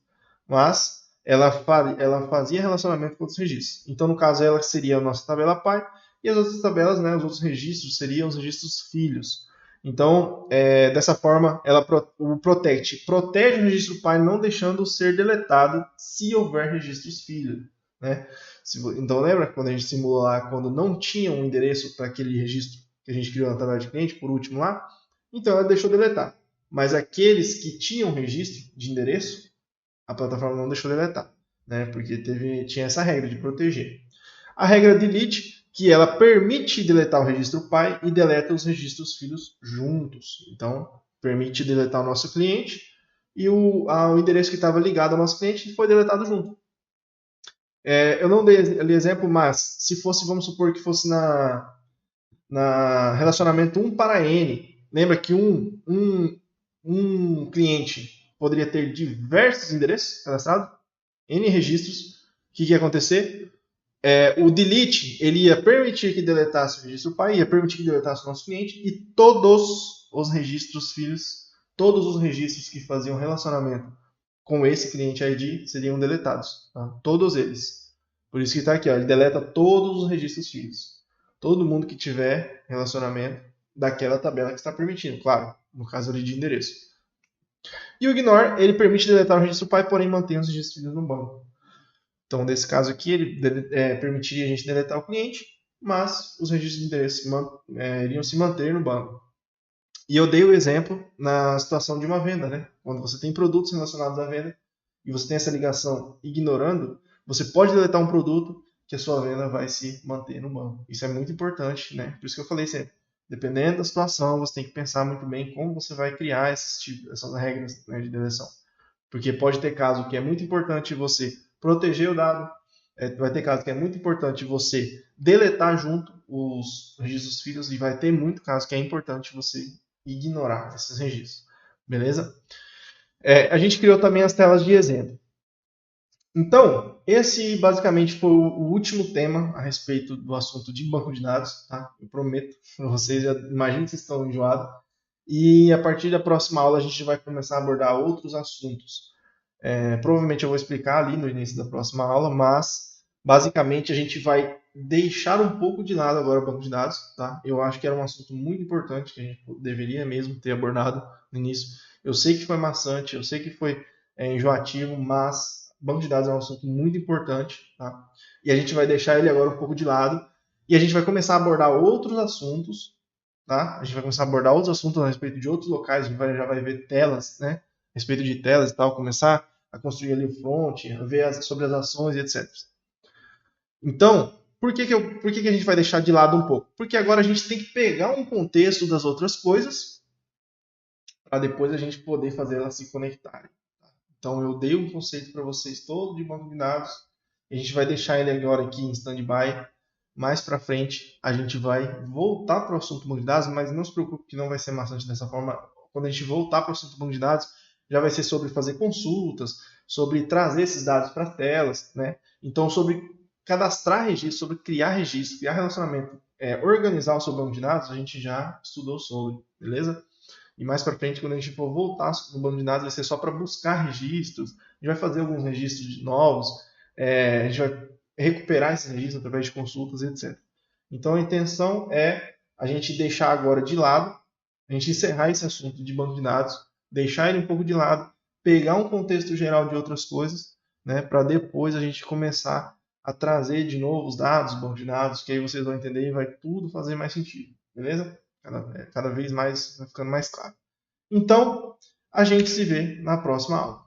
mas ela fazia relacionamento com outros registros. Então no caso ela seria a nossa tabela pai e as outras tabelas, né, os outros registros seriam os registros filhos. Então dessa forma o protege o registro pai não deixando ser deletado se houver registros filhos, né? Então lembra quando a gente simulou lá quando não tinha um endereço para aquele registro que a gente criou na tabela de cliente, por último lá, então ela deixou deletar. Mas aqueles que tinham registro de endereço, a plataforma não deixou deletar, né? Porque tinha essa regra de proteger. A regra delete, que ela permite deletar o registro pai e deleta os registros filhos juntos. Então, permite deletar o nosso cliente e o endereço que estava ligado ao nosso cliente foi deletado junto. Eu não dei ali exemplo, mas se fosse, vamos supor que fosse na relacionamento 1 para N. Lembra que um cliente poderia ter diversos endereços cadastrados, N registros. O que ia acontecer? O delete ele ia permitir que deletasse o registro pai, ia permitir que deletasse o nosso cliente e todos os registros filhos, todos os registros que faziam relacionamento com esse cliente ID seriam deletados. Tá? Todos eles. Por isso que está aqui, ó, ele deleta todos os registros filhos. Todo mundo que tiver relacionamento daquela tabela que está permitindo, claro, no caso ali de endereço. E o ignore, ele permite deletar o registro pai, porém mantém os registros filhos no banco. Então, nesse caso aqui, ele permitiria a gente deletar o cliente, mas os registros de endereço iriam se manter no banco. E eu dei o exemplo na situação de uma venda, né? Quando você tem produtos relacionados à venda e você tem essa ligação ignorando, você pode deletar um produto que a sua venda vai se manter no banco. Isso é muito importante, né? Por isso que eu falei sempre, dependendo da situação, você tem que pensar muito bem como você vai criar essas regras, né, de deleção. Porque pode ter caso que é muito importante você proteger o dado, vai ter caso que é muito importante você deletar junto os registros filhos e vai ter muito caso que é importante você ignorar esses registros. Beleza? A gente criou também as telas de exemplo. Então, esse basicamente foi o último tema a respeito do assunto de banco de dados. Tá? Eu prometo para vocês, já imagino que vocês estão enjoados. E a partir da próxima aula a gente vai começar a abordar outros assuntos. Provavelmente eu vou explicar ali no início da próxima aula, mas basicamente a gente vai deixar um pouco de lado agora o banco de dados. Tá? Eu acho que era um assunto muito importante que a gente deveria mesmo ter abordado no início. Eu sei que foi maçante, eu sei que foi enjoativo, mas banco de dados é um assunto muito importante. Tá? E a gente vai deixar ele agora um pouco de lado e a gente vai começar a abordar outros assuntos. Tá? A gente vai começar a abordar outros assuntos a respeito de outros locais, a gente já vai ver telas, né? A respeito de telas e tal, começar a construir ali o front, a ver sobre as ações e etc. Então, por que a gente vai deixar de lado um pouco? Porque agora a gente tem que pegar um contexto das outras coisas para depois a gente poder fazer elas se conectarem. Então, eu dei um conceito para vocês todo de banco de dados. A gente vai deixar ele agora aqui em stand-by. Mais para frente, a gente vai voltar para o assunto banco de dados, mas não se preocupe que não vai ser maçante dessa forma. Quando a gente voltar para o assunto banco de dados, já vai ser sobre fazer consultas, sobre trazer esses dados para telas, né? Então, sobre cadastrar registro, sobre criar registro, criar relacionamento, organizar o seu banco de dados, a gente já estudou sobre, beleza? E mais para frente, quando a gente for voltar no banco de dados, vai ser só para buscar registros. A gente vai fazer alguns registros novos, a gente vai recuperar esses registros através de consultas, etc. Então a intenção é a gente deixar agora de lado, a gente encerrar esse assunto de banco de dados, deixar ele um pouco de lado, pegar um contexto geral de outras coisas, né, para depois a gente começar a trazer de novo os dados, banco de dados, que aí vocês vão entender e vai tudo fazer mais sentido, beleza? Cada vez mais vai ficando mais claro. Então, a gente se vê na próxima aula.